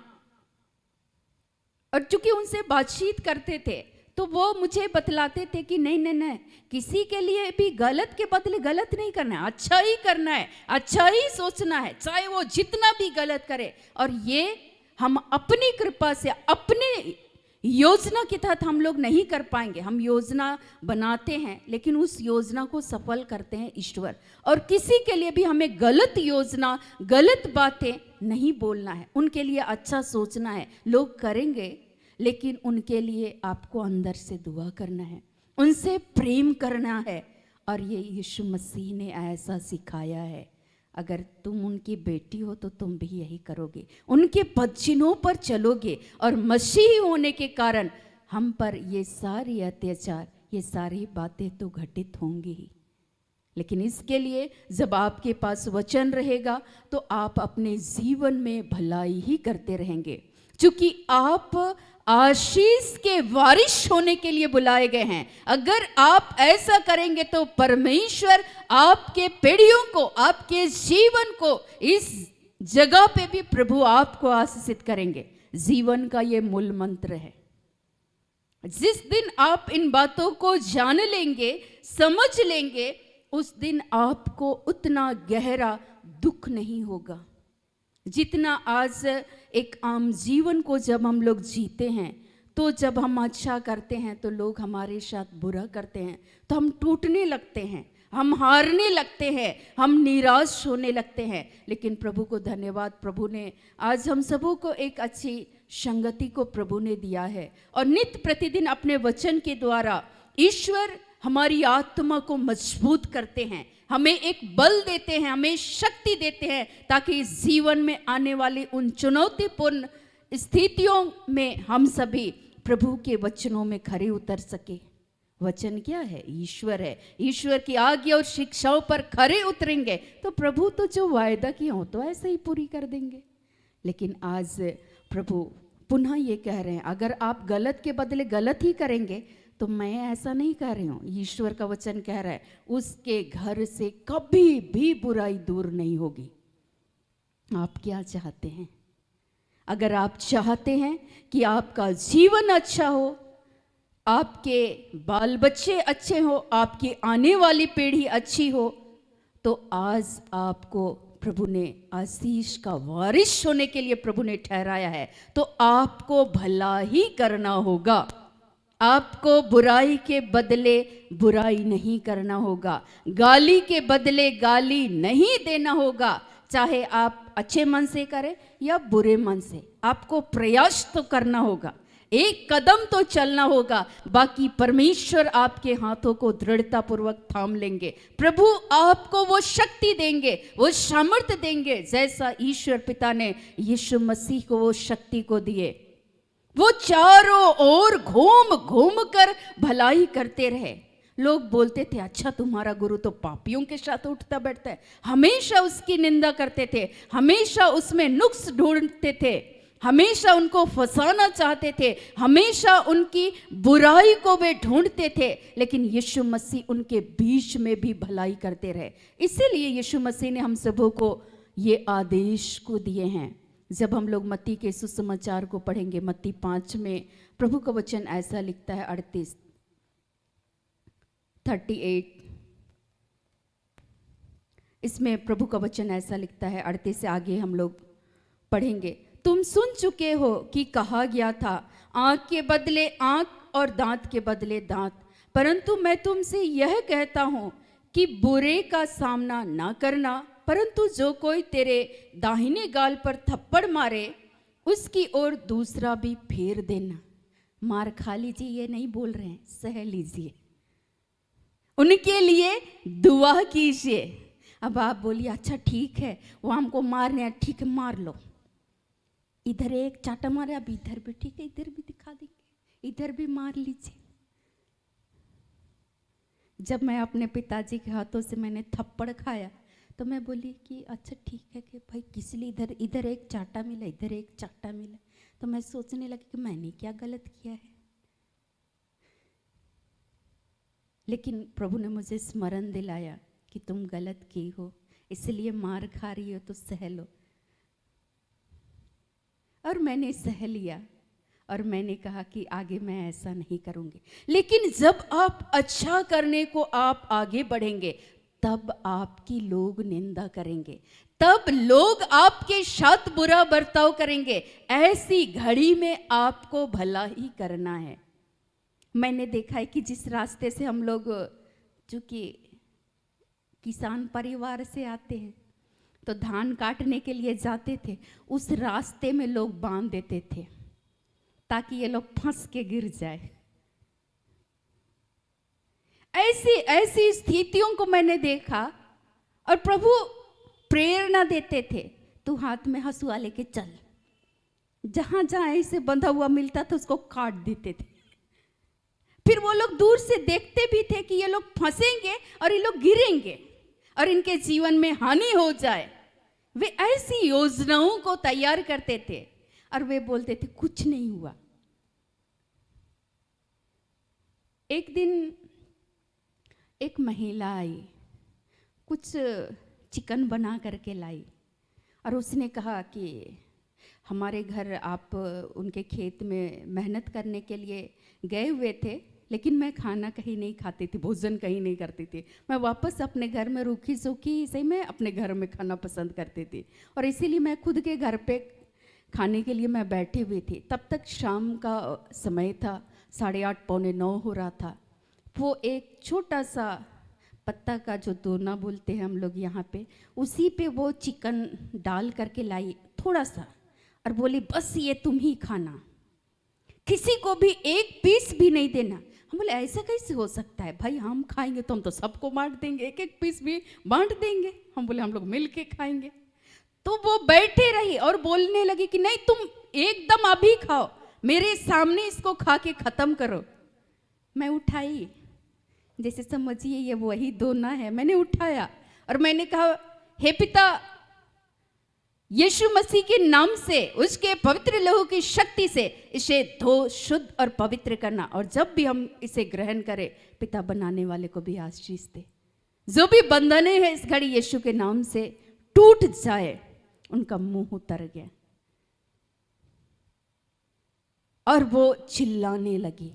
और चूंकि उनसे बातचीत करते थे तो वो मुझे बतलाते थे कि नहीं नहीं नहीं, किसी के लिए भी गलत के बदले गलत नहीं करना है, अच्छा ही करना है, अच्छा ही सोचना है, चाहे वो जितना भी गलत करे। और ये हम अपनी कृपा से, अपने योजना के तहत हम लोग नहीं कर पाएंगे। हम योजना बनाते हैं लेकिन उस योजना को सफल करते हैं ईश्वर। और किसी के लिए भी हमें गलत योजना, गलत बातें नहीं बोलना है, उनके लिए अच्छा सोचना है। लोग करेंगे लेकिन उनके लिए आपको अंदर से दुआ करना है, उनसे प्रेम करना है। और ये यीशु मसीह ने ऐसा सिखाया है। अगर तुम उनकी बेटी हो तो तुम भी यही करोगे, उनके पदचिन्हों पर चलोगे। और मसीही होने के कारण हम पर ये सारी अत्याचार, ये सारी बातें तो घटित होंगी ही। लेकिन इसके लिए जब आपके पास वचन रहेगा तो आप अपने जीवन में भलाई ही करते रहेंगे, क्योंकि आप आशीष के वारिश होने के लिए बुलाए गए हैं। अगर आप ऐसा करेंगे तो परमेश्वर आपके पीढ़ियों को, आपके जीवन को, इस जगह पे भी प्रभु आपको आशीषित करेंगे। जीवन का ये मूल मंत्र है। जिस दिन आप इन बातों को जान लेंगे, समझ लेंगे, उस दिन आपको उतना गहरा दुख नहीं होगा जितना आज एक आम जीवन को जब हम लोग जीते हैं। तो जब हम अच्छा करते हैं तो लोग हमारे साथ बुरा करते हैं तो हम टूटने लगते हैं, हम हारने लगते हैं, हम निराश होने लगते हैं। लेकिन प्रभु को धन्यवाद, प्रभु ने आज हम सबों को एक अच्छी संगति को प्रभु ने दिया है। और नित्य प्रतिदिन अपने वचन के द्वारा ईश्वर हमारी आत्मा को मजबूत करते हैं, हमें एक बल देते हैं, हमें शक्ति देते हैं, ताकि इस जीवन में आने वाली उन चुनौतीपूर्ण स्थितियों में हम सभी प्रभु के वचनों में खरे उतर सके। वचन क्या है? ईश्वर है। ईश्वर की आज्ञा और शिक्षाओं पर खरे उतरेंगे तो प्रभु तो जो वायदा किया हो तो ऐसे ही पूरी कर देंगे। लेकिन आज प्रभु पुनः ये कह रहे हैं, अगर आप गलत के बदले गलत ही करेंगे तो मैं ऐसा नहीं कह रही हूँ। ईश्वर का वचन कह रहा है उसके घर से कभी भी बुराई दूर नहीं होगी। आप क्या चाहते हैं? अगर आप चाहते हैं कि आपका जीवन अच्छा हो, आपके बाल बच्चे अच्छे हो, आपकी आने वाली पीढ़ी अच्छी हो, तो आज आपको प्रभु ने आशीष का वारिश होने के लिए प्रभु ने ठहराया है। तो आपको भला ही करना होगा, आपको बुराई के बदले बुराई नहीं करना होगा, गाली के बदले गाली नहीं देना होगा। चाहे आप अच्छे मन से करें या बुरे मन से, आपको प्रयास तो करना होगा, एक कदम तो चलना होगा। बाकी परमेश्वर आपके हाथों को दृढ़ता पूर्वक थाम लेंगे। प्रभु आपको वो शक्ति देंगे, वो सामर्थ्य देंगे, जैसा ईश्वर पिता ने यीशु मसीह को वो शक्ति को दिए। वो चारों ओर घूम घूम कर भलाई करते रहे। लोग बोलते थे अच्छा तुम्हारा गुरु तो पापियों के साथ उठता बैठता है, हमेशा उसकी निंदा करते थे, हमेशा उसमें नुक्स ढूंढते थे, हमेशा उनको फंसाना चाहते थे, हमेशा उनकी बुराई को वे ढूंढते थे। लेकिन यीशु मसीह उनके बीच में भी भलाई करते रहे। इसीलिए यीशु मसीह ने हम सबों को ये आदेश को दिए हैं। जब हम लोग मत्ती के सुसमाचार को पढ़ेंगे, मत्ती 5 में प्रभु का वचन ऐसा लिखता है 38 इसमें प्रभु का वचन ऐसा लिखता है, 38 से आगे हम लोग पढ़ेंगे। तुम सुन चुके हो कि कहा गया था, आंख के बदले आंख और दांत के बदले दांत, परंतु मैं तुमसे यह कहता हूं कि बुरे का सामना ना करना, परंतु जो कोई तेरे दाहिने गाल पर थप्पड़ मारे उसकी ओर दूसरा भी फेर देना। मार खा लीजिए ये नहीं बोल रहे हैं, सह लीजिए, उनके लिए दुआ कीजिए। अब आप बोलिए अच्छा ठीक है वो हमको मार रहे हैं, ठीक है मार लो, इधर एक चाटा मारे, अब इधर भी ठीक है, इधर भी दिखा देंगे, इधर भी मार लीजिए। जब मैं अपने पिताजी के हाथों से मैंने थप्पड़ खाया तो मैं बोली कि अच्छा ठीक है कि भाई किस लिए इधर एक चाटा मिला, इधर एक चाटा मिला। तो मैं सोचने लगी कि मैंने क्या गलत किया है। लेकिन प्रभु ने मुझे स्मरण दिलाया कि तुम गलत की हो, इसलिए मार खा रही हो तो सह लो। और मैंने सह लिया और मैंने कहा कि आगे मैं ऐसा नहीं करूंगी। लेकिन जब आप अच्छा करने को आप आगे बढ़ेंगे तब आपकी लोग निंदा करेंगे, तब लोग आपके साथ बुरा बर्ताव करेंगे। ऐसी घड़ी में आपको भला ही करना है। मैंने देखा है कि जिस रास्ते से हम लोग, चूंकि किसान परिवार से आते हैं, तो धान काटने के लिए जाते थे, उस रास्ते में लोग बांध देते थे ताकि ये लोग फंस के गिर जाए। ऐसी ऐसी स्थितियों को मैंने देखा, और प्रभु प्रेरणा देते थे, तू हाथ में हंसुआ लेके चल। जहां जहां ऐसे बंधा हुआ मिलता था उसको काट देते थे। फिर वो लोग दूर से देखते भी थे कि ये लोग फंसेंगे और ये लोग गिरेंगे और इनके जीवन में हानि हो जाए। वे ऐसी योजनाओं को तैयार करते थे और वे बोलते थे कुछ नहीं हुआ। एक दिन एक महिला आई, कुछ चिकन बना करके लाई और उसने कहा कि हमारे घर आप उनके खेत में मेहनत करने के लिए गए हुए थे, लेकिन मैं खाना कहीं नहीं खाती थी, भोजन कहीं नहीं करती थी। मैं वापस अपने घर में रूखी सूखी सही में अपने घर में खाना पसंद करती थी, और इसीलिए मैं खुद के घर पे खाने के लिए मैं बैठी हुई थी। तब तक शाम का समय था, 8:30 पौने 9 हो रहा था। वो एक छोटा सा पत्ता का जो दोना बोलते हैं हम लोग यहाँ पे, उसी पे वो चिकन डाल करके लाई थोड़ा सा, और बोली बस ये तुम ही खाना, किसी को भी एक पीस भी नहीं देना। हम बोले ऐसा कैसे हो सकता है भाई, हम खाएंगे तो हम तो सबको बांट देंगे, एक एक पीस भी बांट देंगे। हम बोले हम लोग मिल के खाएंगे। तो वो बैठे रही और बोलने लगी कि नहीं तुम एकदम अभी खाओ, मेरे सामने इसको खा के खत्म करो। मैं उठाई, जैसे समझिए ये वही दोना है, मैंने उठाया और मैंने कहा हे पिता, यीशु मसीह के नाम से, उसके पवित्र लहू की शक्ति से इसे धो, शुद्ध और पवित्र करना, और जब भी हम इसे ग्रहण करें पिता बनाने वाले को भी आशीष दे। जो भी बंधने हैं इस घड़ी यीशु के नाम से टूट जाए। उनका मुंह उतर गया और वो चिल्लाने लगी।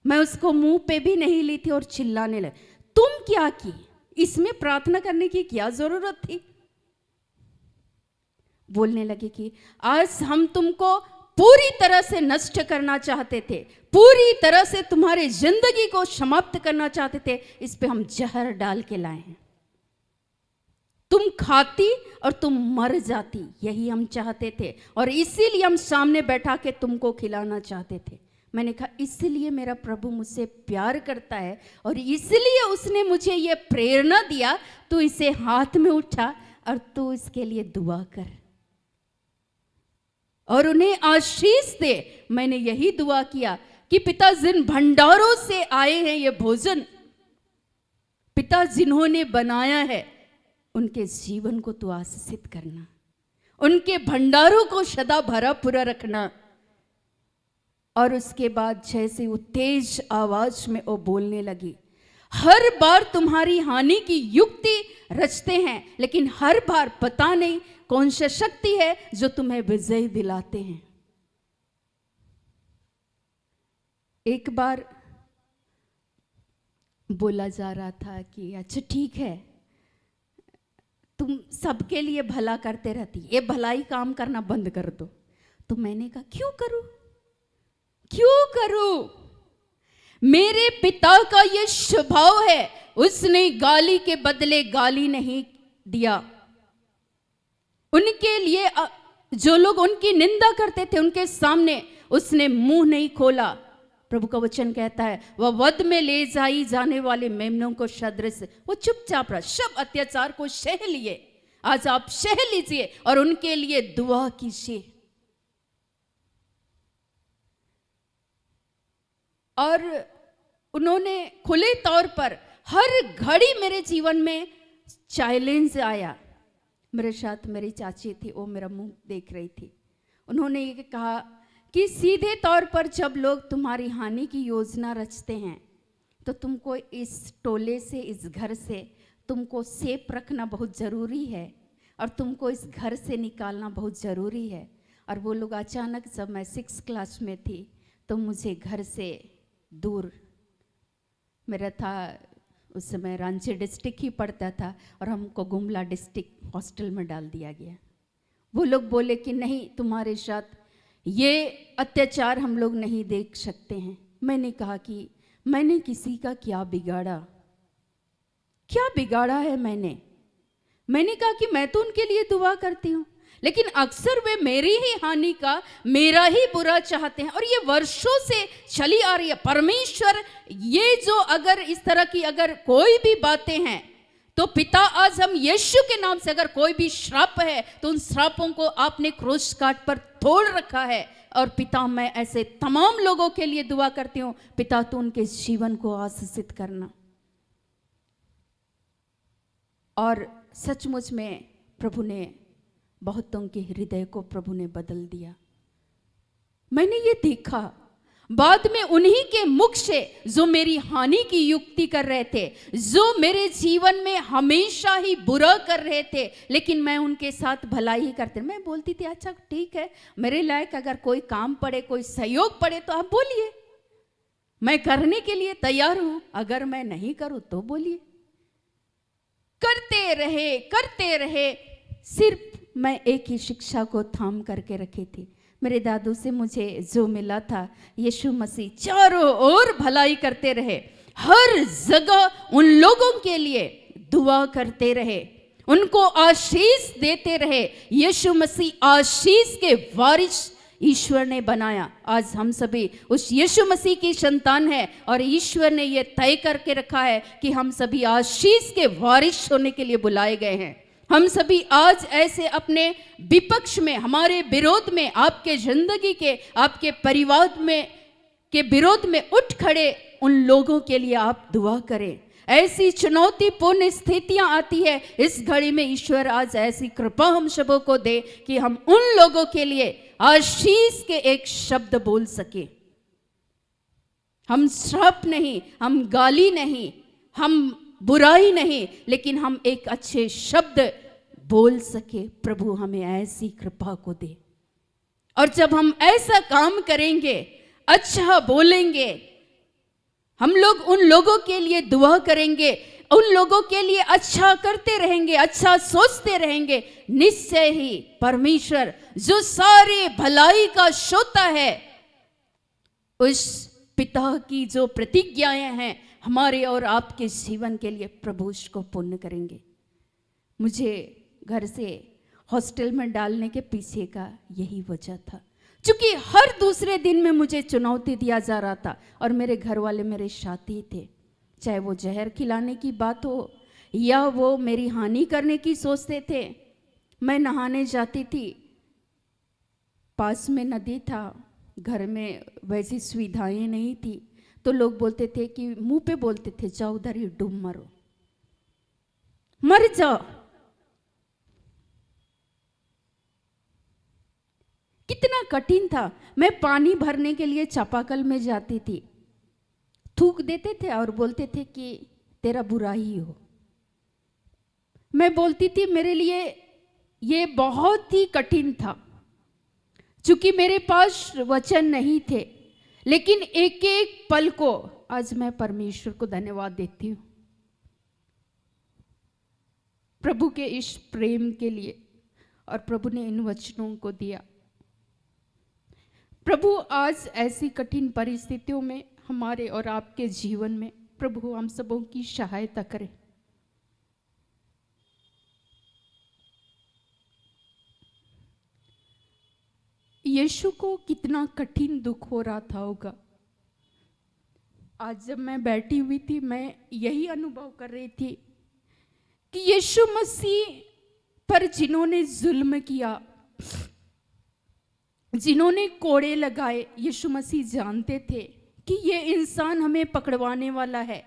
मैं उसको मुंह पे भी नहीं ली थी और चिल्लाने लगी, तुम क्या की, इसमें प्रार्थना करने की क्या जरूरत थी। बोलने लगी कि आज हम तुमको पूरी तरह से नष्ट करना चाहते थे, पूरी तरह से तुम्हारी जिंदगी को समाप्त करना चाहते थे, इस पे हम जहर डाल के लाए हैं। तुम खाती और तुम मर जाती, यही हम चाहते थे, और इसीलिए हम सामने बैठा के तुमको खिलाना चाहते थे। मैंने कहा इसलिए मेरा प्रभु मुझसे प्यार करता है और इसलिए उसने मुझे ये प्रेरणा दिया, तू इसे हाथ में उठा और तू इसके लिए दुआ कर और उन्हें आशीष दे। मैंने यही दुआ किया कि पिता जिन भंडारों से आए हैं ये भोजन, पिता जिन्होंने बनाया है उनके जीवन को तू आशीषित करना, उनके भंडारों को सदा भरा पूरा रखना। और उसके बाद जैसे वो तेज आवाज में वो बोलने लगी, हर बार तुम्हारी हानि की युक्ति रचते हैं, लेकिन हर बार पता नहीं कौन सी शक्ति है जो तुम्हें विजय दिलाते हैं। एक बार बोला जा रहा था कि अच्छा ठीक है, तुम सबके लिए भला करते रहती, ये भलाई काम करना बंद कर दो। तो मैंने कहा क्यों करूं, क्यों करूं? मेरे पिता का ये स्वभाव है, उसने गाली के बदले गाली नहीं दिया। उनके लिए जो लोग उनकी निंदा करते थे उनके सामने उसने मुंह नहीं खोला। प्रभु का वचन कहता है वह वध में ले जाई जाने वाले मेमनों को सदृश, वो चुपचाप रहा, सब अत्याचार को सह लिए। आज आप सह लीजिए और उनके लिए दुआ कीजिए। और उन्होंने खुले तौर पर हर घड़ी मेरे जीवन में चैलेंज आया। मेरे साथ मेरी चाची थी, वो मेरा मुंह देख रही थी। उन्होंने ये कहा कि सीधे तौर पर जब लोग तुम्हारी हानि की योजना रचते हैं तो तुमको इस टोले से, इस घर से तुमको सेफ रखना बहुत ज़रूरी है और तुमको इस घर से निकालना बहुत ज़रूरी है। और वो लोग अचानक, जब मैं 6 क्लास में थी तो मुझे घर से दूर, मेरा था उस समय रांची डिस्ट्रिक्ट ही पड़ता था और हमको गुमला डिस्ट्रिक्ट हॉस्टल में डाल दिया गया। वो लोग बोले कि नहीं, तुम्हारे साथ ये अत्याचार हम लोग नहीं देख सकते हैं। मैंने कहा कि मैंने किसी का क्या बिगाड़ा, क्या बिगाड़ा है मैंने कहा कि मैं तो उनके लिए दुआ करती हूँ, लेकिन अक्सर वे मेरी ही हानि का, मेरा ही बुरा चाहते हैं और ये वर्षों से चली आ रही है। परमेश्वर, ये जो अगर इस तरह की अगर कोई भी बातें हैं तो पिता, आज हम यीशु के नाम से अगर कोई भी श्राप है तो उन श्रापों को आपने क्रूस काट पर तोड़ रखा है। और पिता, मैं ऐसे तमाम लोगों के लिए दुआ करती हूँ, पिता तो उनके जीवन को आशीषित करना। और सचमुच में प्रभु ने बहुतों के हृदय को प्रभु ने बदल दिया। मैंने ये देखा बाद में उन्हीं के मुख से जो मेरी हानि की युक्ति कर रहे थे, जो मेरे जीवन में हमेशा ही बुरा कर रहे थे, लेकिन मैं उनके साथ भलाई ही करते। मैं बोलती थी अच्छा ठीक है, मेरे लायक अगर कोई काम पड़े, कोई सहयोग पड़े तो आप बोलिए, मैं करने के लिए तैयार हूं। अगर मैं नहीं करूं तो बोलिए। करते रहे। सिर्फ मैं एक ही शिक्षा को थाम करके रखी थी। मेरे दादू से मुझे जो मिला था, यीशु मसीह चारों ओर भलाई करते रहे, हर जगह उन लोगों के लिए दुआ करते रहे, उनको आशीष देते रहे। यीशु मसीह आशीष के वारिस ईश्वर ने बनाया। आज हम सभी उस यीशु मसीह की संतान है और ईश्वर ने यह तय करके रखा है कि हम सभी आशीष के वारिस होने के लिए बुलाए गए हैं। हम सभी आज ऐसे अपने विपक्ष में, हमारे विरोध में, आपके जिंदगी के, आपके परिवार में के विरोध में उठ खड़े उन लोगों के लिए आप दुआ करें। ऐसी चुनौतीपूर्ण स्थितियां आती है, इस घड़ी में ईश्वर आज ऐसी कृपा हम सबों को दे कि हम उन लोगों के लिए आशीष के एक शब्द बोल सके। हम श्राप नहीं, हम गाली नहीं, हम बुराई नहीं, लेकिन हम एक अच्छे शब्द बोल सके। प्रभु हमें ऐसी कृपा को दे। और जब हम ऐसा काम करेंगे, अच्छा बोलेंगे, हम लोग उन लोगों के लिए दुआ करेंगे, उन लोगों के लिए अच्छा करते रहेंगे, अच्छा सोचते रहेंगे, निश्चय ही परमेश्वर जो सारे भलाई का श्रोता है, उस पिता की जो प्रतिज्ञाएं हैं हमारे और आपके जीवन के लिए, प्रभु उसको पूर्ण करेंगे। मुझे घर से हॉस्टल में डालने के पीछे का यही वजह था, क्योंकि हर दूसरे दिन में मुझे चुनौती दिया जा रहा था और मेरे घर वाले मेरे साथी थे। चाहे वो जहर खिलाने की बात हो या वो मेरी हानि करने की सोचते थे। मैं नहाने जाती थी, पास में नदी था, घर में वैसी सुविधाएं नहीं थी, तो लोग बोलते थे कि मुंह पे बोलते थे, जाओ उधर ही डूब मरो, मर जाओ। कितना कठिन था। मैं पानी भरने के लिए चापाकल में जाती थी, थूक देते थे और बोलते थे कि तेरा बुरा ही हो। मैं बोलती थी मेरे लिए ये बहुत ही कठिन था, क्योंकि मेरे पास वचन नहीं थे, लेकिन एक एक पल को आज मैं परमेश्वर को धन्यवाद देती हूँ, प्रभु के इस प्रेम के लिए। और प्रभु ने इन वचनों को दिया। प्रभु आज ऐसी कठिन परिस्थितियों में हमारे और आपके जीवन में प्रभु हम सबों की सहायता करे। यीशु को कितना कठिन दुख हो रहा था होगा। आज जब मैं बैठी हुई थी, मैं यही अनुभव कर रही थी कि यीशु मसीह पर जिन्होंने जुल्म किया, जिन्होंने कोड़े लगाए, यीशु मसीह जानते थे कि ये इंसान हमें पकड़वाने वाला है,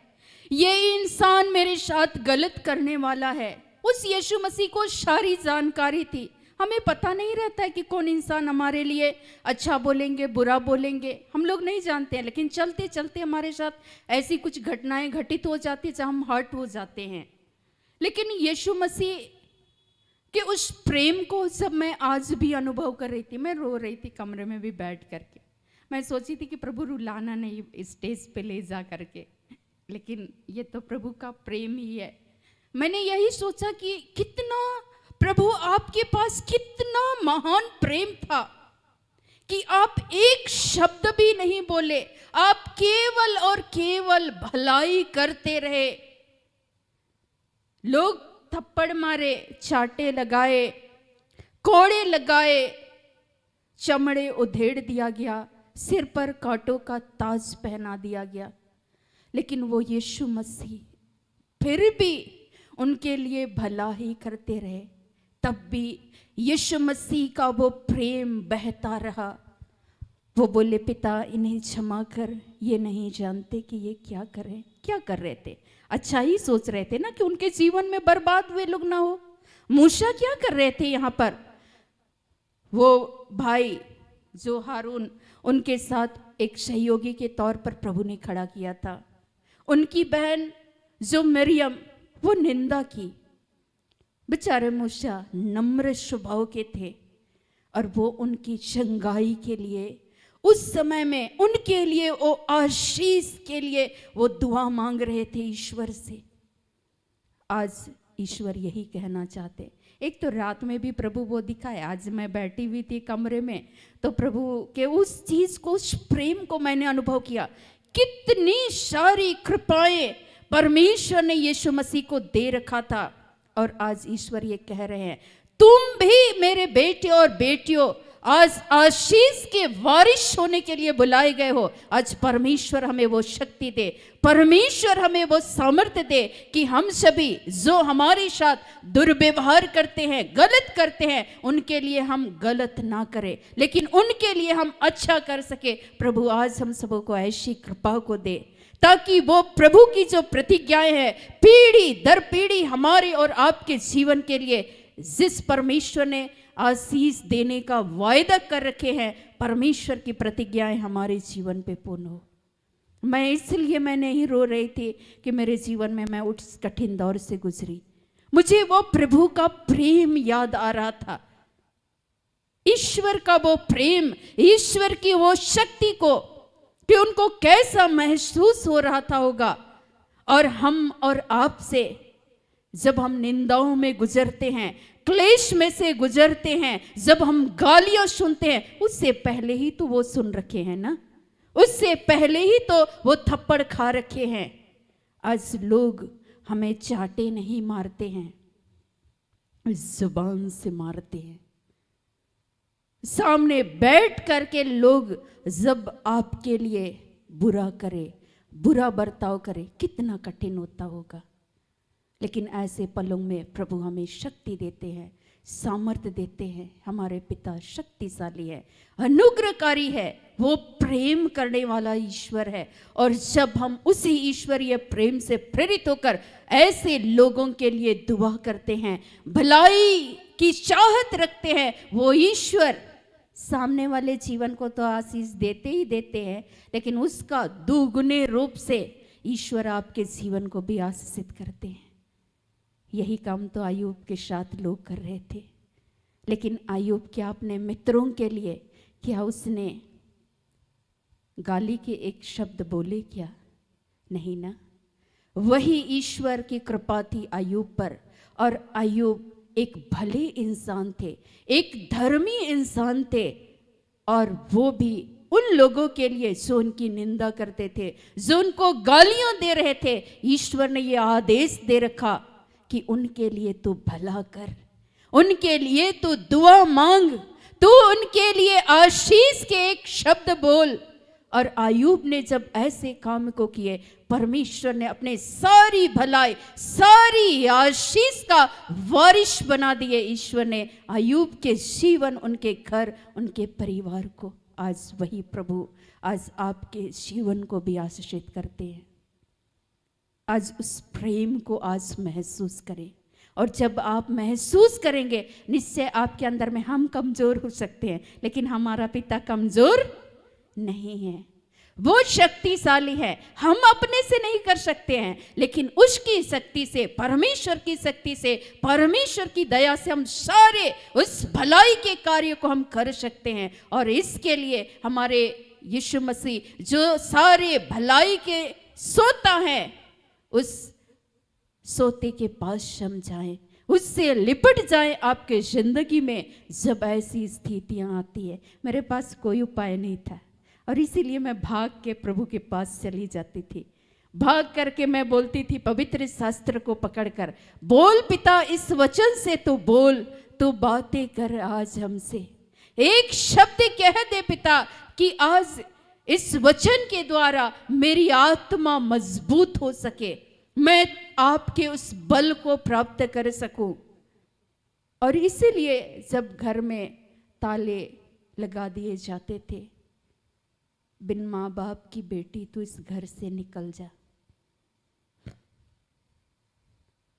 ये इंसान मेरे साथ गलत करने वाला है। उस यीशु मसीह को सारी जानकारी थी। हमें पता नहीं रहता है कि कौन इंसान हमारे लिए अच्छा बोलेंगे, बुरा बोलेंगे, हम लोग नहीं जानते हैं, लेकिन चलते चलते हमारे साथ ऐसी कुछ घटनाएं घटित हो जाती है जहाँ हम हर्ट हो जाते हैं। लेकिन यीशु मसीह के उस प्रेम को जब मैं आज भी अनुभव कर रही थी, मैं रो रही थी कमरे में भी बैठ करके। मैं सोची थी कि प्रभु रुलाना नहीं, स्टेज पे ले जा करके, लेकिन ये तो प्रभु का प्रेम ही है। मैंने यही सोचा कि कितना प्रभु आपके पास कितना महान प्रेम था कि आप एक शब्द भी नहीं बोले, आप केवल और केवल भलाई करते रहे। लोग थप्पड़ मारे, चाटे लगाए, कोड़े लगाए, चमड़े उधेड़ दिया गया, सिर पर कांटों का ताज पहना दिया गया, लेकिन वो यीशु मसीह फिर भी उनके लिए भला ही करते रहे। तब भी यीशु मसीह का वो प्रेम बहता रहा। वो बोले, पिता इन्हें क्षमा कर, ये नहीं जानते कि ये क्या कर रहे थे। अच्छा ही सोच रहे थे ना कि उनके जीवन में बर्बाद हुए लोग ना हो। मूसा क्या कर रहे थे यहाँ पर? वो भाई जो हारून उनके साथ एक सहयोगी के तौर पर प्रभु ने खड़ा किया था, उनकी बहन जो मरियम, वो निंदा की। बेचारे मूसा नम्र स्वभाव के थे और वो उनकी चंगाई के लिए उस समय में उनके लिए वो आशीष के लिए वो दुआ मांग रहे थे ईश्वर से। आज ईश्वर यही कहना चाहते। एक तो रात में भी प्रभु वो दिखाए। आज मैं बैठी हुई थी कमरे में तो प्रभु के उस चीज को, उस प्रेम को मैंने अनुभव किया। कितनी सारी कृपाएं परमेश्वर ने यीशु मसीह को दे रखा था और आज ईश्वर ये कह रहे हैं, तुम भी मेरे बेटे और बेटियों आज आशीष के वारिस होने के लिए बुलाए गए हो। आज परमेश्वर हमें वो शक्ति दे, परमेश्वर हमें वो सामर्थ्य दे कि हम सभी जो हमारे साथ दुर्व्यवहार करते हैं, गलत करते हैं, उनके लिए हम गलत ना करें, लेकिन उनके लिए हम अच्छा कर सके। प्रभु आज हम सबों को ऐसी कृपा को दे ताकि वो प्रभु की जो प्रतिज्ञाएं हैं पीढ़ी दर पीढ़ी हमारे और आपके जीवन के लिए, जिस परमेश्वर ने आशीष देने का वायदा कर रखे हैं, परमेश्वर की प्रतिज्ञाएं हमारे जीवन पे पूर्ण हो। मैं नहीं रो रही थी कि मेरे जीवन में मैं उस कठिन दौर से गुजरी। मुझे वो प्रभु का प्रेम याद आ रहा था, ईश्वर का वो प्रेम, ईश्वर की वो शक्ति को, कि उनको कैसा महसूस हो रहा था होगा। और हम और आप से जब हम निंदाओं में गुजरते हैं, क्लेश में से गुजरते हैं, जब हम गालियां सुनते हैं, उससे पहले ही तो वो सुन रखे हैं ना, उससे पहले ही तो वो थप्पड़ खा रखे हैं। आज लोग हमें चाटे नहीं मारते हैं, जुबान से मारते हैं। सामने बैठ करके लोग जब आपके लिए बुरा करे, बुरा बर्ताव करे, कितना कठिन होता होगा। लेकिन ऐसे पलों में प्रभु हमें शक्ति देते हैं, सामर्थ्य देते हैं। हमारे पिता शक्तिशाली है, अनुग्रहकारी है, वो प्रेम करने वाला ईश्वर है। और जब हम उसी ईश्वरीय प्रेम से प्रेरित होकर ऐसे लोगों के लिए दुआ करते हैं, भलाई की चाहत रखते हैं, वो ईश्वर सामने वाले जीवन को तो आशीष देते ही देते हैं, लेकिन उसका दुगुने रूप से ईश्वर आपके जीवन को भी आशीषित करते हैं। यही काम तो अय्यूब के साथ लोग कर रहे थे। लेकिन अय्यूब क्या अपने मित्रों के लिए क्या उसने गाली के एक शब्द बोले क्या? नहीं ना। वही ईश्वर की कृपा थी अय्यूब पर। और अय्यूब एक भले इंसान थे, एक धर्मी इंसान थे, और वो भी उन लोगों के लिए जो उनकी निंदा करते थे, जो उनको गालियां दे रहे थे, ईश्वर ने ये आदेश दे रखा कि उनके लिए तू भला कर, उनके लिए तू दुआ मांग, तू उनके लिए आशीष के एक शब्द बोल। और अय्यूब ने जब ऐसे काम को किए, परमेश्वर ने अपने सारी भलाई, सारी आशीष का वारिस बना दिए। ईश्वर ने अय्यूब के जीवन, उनके घर, उनके परिवार को, आज वही प्रभु आज आपके जीवन को भी आशीषित करते हैं। आज उस प्रेम को आज महसूस करें। और जब आप महसूस करेंगे, निश्चय आपके अंदर में, हम कमजोर हो सकते हैं लेकिन हमारा पिता कमजोर नहीं है, वो शक्तिशाली है। हम अपने से नहीं कर सकते हैं, लेकिन उसकी शक्ति से, परमेश्वर की शक्ति से, परमेश्वर की दया से हम सारे उस भलाई के कार्य को हम कर सकते हैं। और इसके लिए हमारे यीशु मसीह जो सारे भलाई के सोता है, उस सोते के पास हम जाएं, उससे लिपट जाएं आपके जिंदगी में। जब ऐसी स्थितियां आती है, मेरे पास कोई उपाय नहीं था और इसीलिए मैं भाग के प्रभु के पास चली जाती थी। भाग करके मैं बोलती थी पवित्र शास्त्र को पकड़कर, बोल पिता इस वचन से तो बोल, तू बातें कर आज हमसे। एक शब्द कह दे पिता कि आज इस वचन के द्वारा मेरी आत्मा मजबूत हो सके, मैं आपके उस बल को प्राप्त कर सकूं। और इसीलिए जब घर में ताले लगा दिए जाते थे, बिन माँ बाप की बेटी तू इस घर से निकल जा,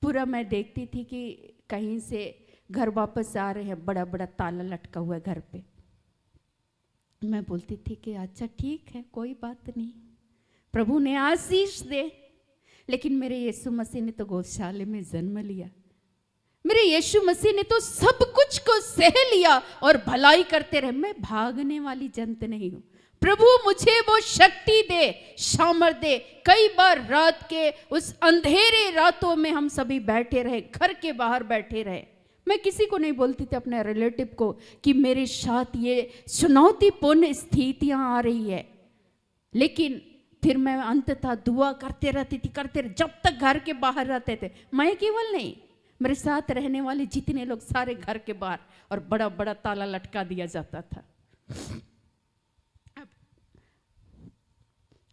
पूरा मैं देखती थी कि कहीं से घर वापस आ रहे हैं, बड़ा बड़ा ताला लटका हुआ है घर पे। मैं बोलती थी कि अच्छा ठीक है, कोई बात नहीं, प्रभु ने आशीष दे। लेकिन मेरे यीशु मसीह ने तो गौशाले में जन्म लिया, मेरे यीशु मसीह ने तो सब कुछ को सह लिया और भलाई करते रहे। मैं भागने वाली जंत नहीं हूं। प्रभु मुझे वो शक्ति दे, सामर्थ दे। कई बार रात के उस अंधेरे रातों में हम सभी बैठे रहे, घर के बाहर बैठे रहे। मैं किसी को नहीं बोलती थी, अपने रिलेटिव को, कि मेरे साथ ये चुनौतीपूर्ण स्थितियां आ रही है। लेकिन फिर मैं अंततः दुआ करते रहती थी, जब तक घर के बाहर रहते थे। मैं केवल नहीं, मेरे साथ रहने वाले जितने लोग सारे घर के बाहर, और बड़ा बड़ा ताला लटका दिया जाता था।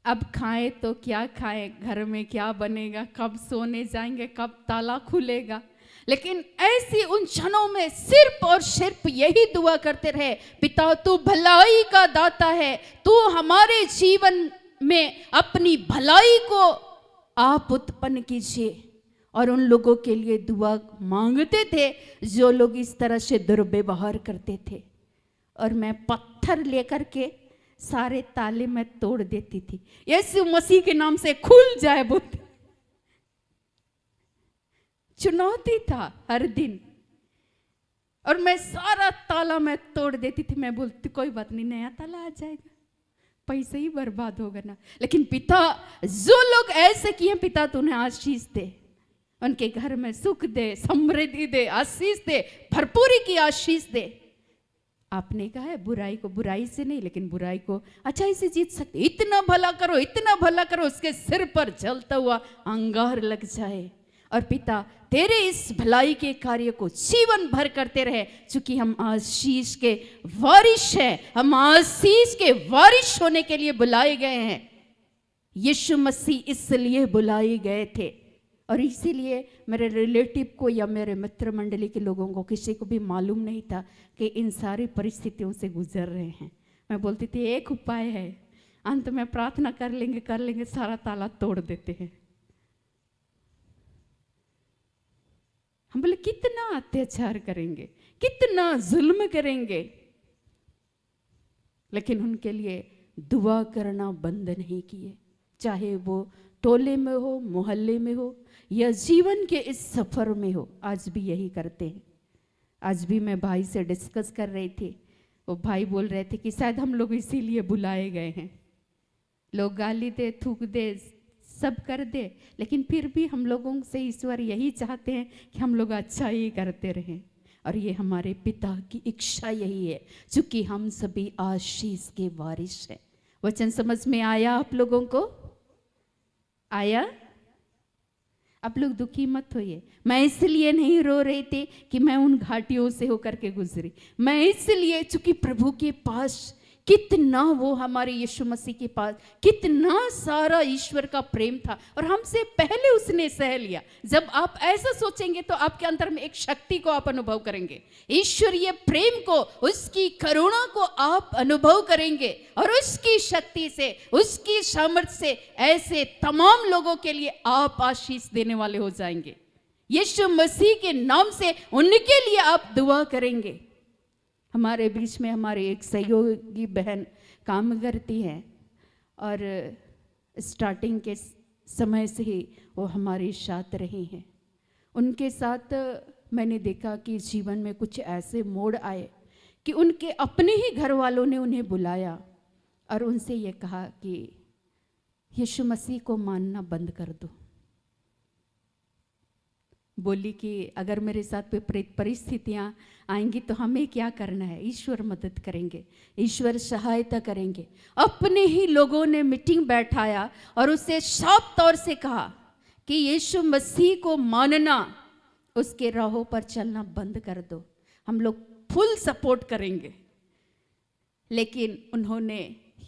अब खाएं तो क्या खाएं, घर में क्या बनेगा, कब सोने जाएंगे, कब ताला खुलेगा। लेकिन ऐसी उन क्षणों में सिर्फ और सिर्फ यही दुआ करते रहे, पिता तू भलाई का दाता है, तू हमारे जीवन में अपनी भलाई को आप उत्पन्न कीजिए। और उन लोगों के लिए दुआ मांगते थे जो लोग इस तरह से दुर्व्यवहार करते थे। और मैं पत्थर लेकर के सारे ताले में तोड़ देती थी, यीशु मसीह के नाम से खुल जाए बोलते। चुनौती था हर दिन, और मैं सारा ताला में तोड़ देती थी। मैं बोलती कोई बात नहीं, नया ताला आ जाएगा, पैसे ही बर्बाद होगा ना। लेकिन पिता, जो लोग ऐसे किए, पिता तूने आशीष दे, उनके घर में सुख दे, समृद्धि दे, आशीष दे, भरपूरी की आशीष दे। आपने कहा है बुराई को बुराई से नहीं, लेकिन बुराई को अच्छाई से जीत सकते। इतना भला करो, इतना भला करो, उसके सिर पर जलता हुआ अंगार लग जाए। और पिता तेरे इस भलाई के कार्य को जीवन भर करते रहे, क्योंकि हम आशीष के वारिश हैं, हम आशीष के वारिश होने के लिए बुलाए गए हैं। यीशु मसीह इसलिए बुलाए गए थे। और इसीलिए मेरे रिलेटिव को या मेरे मित्र मंडली के लोगों को, किसी को भी मालूम नहीं था कि इन सारी परिस्थितियों से गुजर रहे हैं। मैं बोलती थी एक उपाय है, अंत में प्रार्थना कर लेंगे, सारा ताला तोड़ देते हैं। हम बोले कितना अत्याचार करेंगे, कितना जुल्म करेंगे, लेकिन उनके लिए दुआ करना बंद नहीं किए। चाहे वो टोले में हो, मोहल्ले में हो, या जीवन के इस सफर में हो, आज भी यही करते हैं। आज भी मैं भाई से डिस्कस कर रही थी, वो भाई बोल रहे थे कि शायद हम लोग इसीलिए बुलाए गए हैं। लोग गाली दे, थूक दे, सब कर दे, लेकिन फिर भी हम लोगों से ईश्वर यही चाहते हैं कि हम लोग अच्छा ही करते रहें। और ये हमारे पिता की इच्छा यही है, क्योंकि हम सभी आशीष के वारिस हैं। वचन समझ में आया आप लोगों को? आया? आप लोग दुखी मत होइए। मैं इसलिए नहीं रो रही थी कि मैं उन घाटियों से होकर के गुजरी, मैं इसलिए चूंकि प्रभु के पास कितना, वो हमारे यीशु मसीह के पास कितना सारा ईश्वर का प्रेम था, और हमसे पहले उसने सह लिया। जब आप ऐसा सोचेंगे तो आपके अंदर में एक शक्ति को आप अनुभव करेंगे, ईश्वरीय प्रेम को, उसकी करुणा को आप अनुभव करेंगे, और उसकी शक्ति से, उसकी सामर्थ्य से ऐसे तमाम लोगों के लिए आप आशीष देने वाले हो जाएंगे। यीशु मसीह के नाम से उनके लिए आप दुआ करेंगे। हमारे बीच में हमारे एक सहयोगी बहन काम करती हैं, और स्टार्टिंग के समय से ही वो हमारे साथ रही हैं। उनके साथ मैंने देखा कि जीवन में कुछ ऐसे मोड़ आए कि उनके अपने ही घर वालों ने उन्हें बुलाया और उनसे ये कहा कि यीशु मसीह को मानना बंद कर दो। बोली कि अगर मेरे साथ विपरीत परिस्थितियां आएंगी तो हमें क्या करना है? ईश्वर मदद करेंगे, ईश्वर सहायता करेंगे। अपने ही लोगों ने मीटिंग बैठाया और उसे साफ तौर से कहा कि यीशु मसीह को मानना, उसके राहों पर चलना बंद कर दो, हम लोग फुल सपोर्ट करेंगे। लेकिन उन्होंने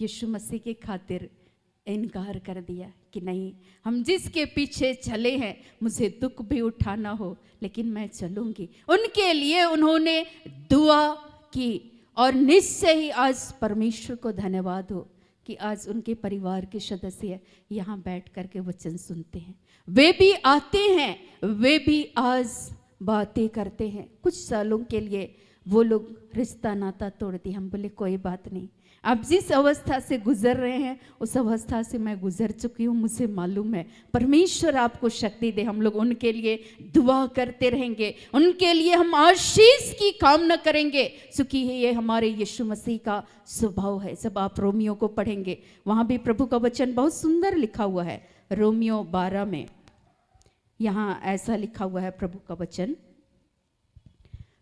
यीशु मसीह के खातिर इनकार कर दिया कि नहीं, हम जिसके पीछे चले हैं, मुझे दुख भी उठाना हो लेकिन मैं चलूंगी। उनके लिए उन्होंने दुआ की और निश्चय ही आज परमेश्वर को धन्यवाद हो कि आज उनके परिवार के सदस्य यहाँ बैठ करके वचन सुनते हैं। वे भी आते हैं, वे भी आज बातें करते हैं। कुछ सालों के लिए वो लोग रिश्ता नाता तोड़ दिए। हम बोले कोई बात नहीं, आप जिस अवस्था से गुजर रहे हैं उस अवस्था से मैं गुजर चुकी हूँ, मुझे मालूम है। परमेश्वर आपको शक्ति दे। हम लोग उनके लिए दुआ करते रहेंगे, उनके लिए हम आशीष की कामना करेंगे, क्योंकि ये हमारे यीशु मसीह का स्वभाव है। जब आप रोमियो को पढ़ेंगे, वहाँ भी प्रभु का वचन बहुत सुंदर लिखा हुआ है। रोमियो 12 में यहाँ ऐसा लिखा हुआ है प्रभु का वचन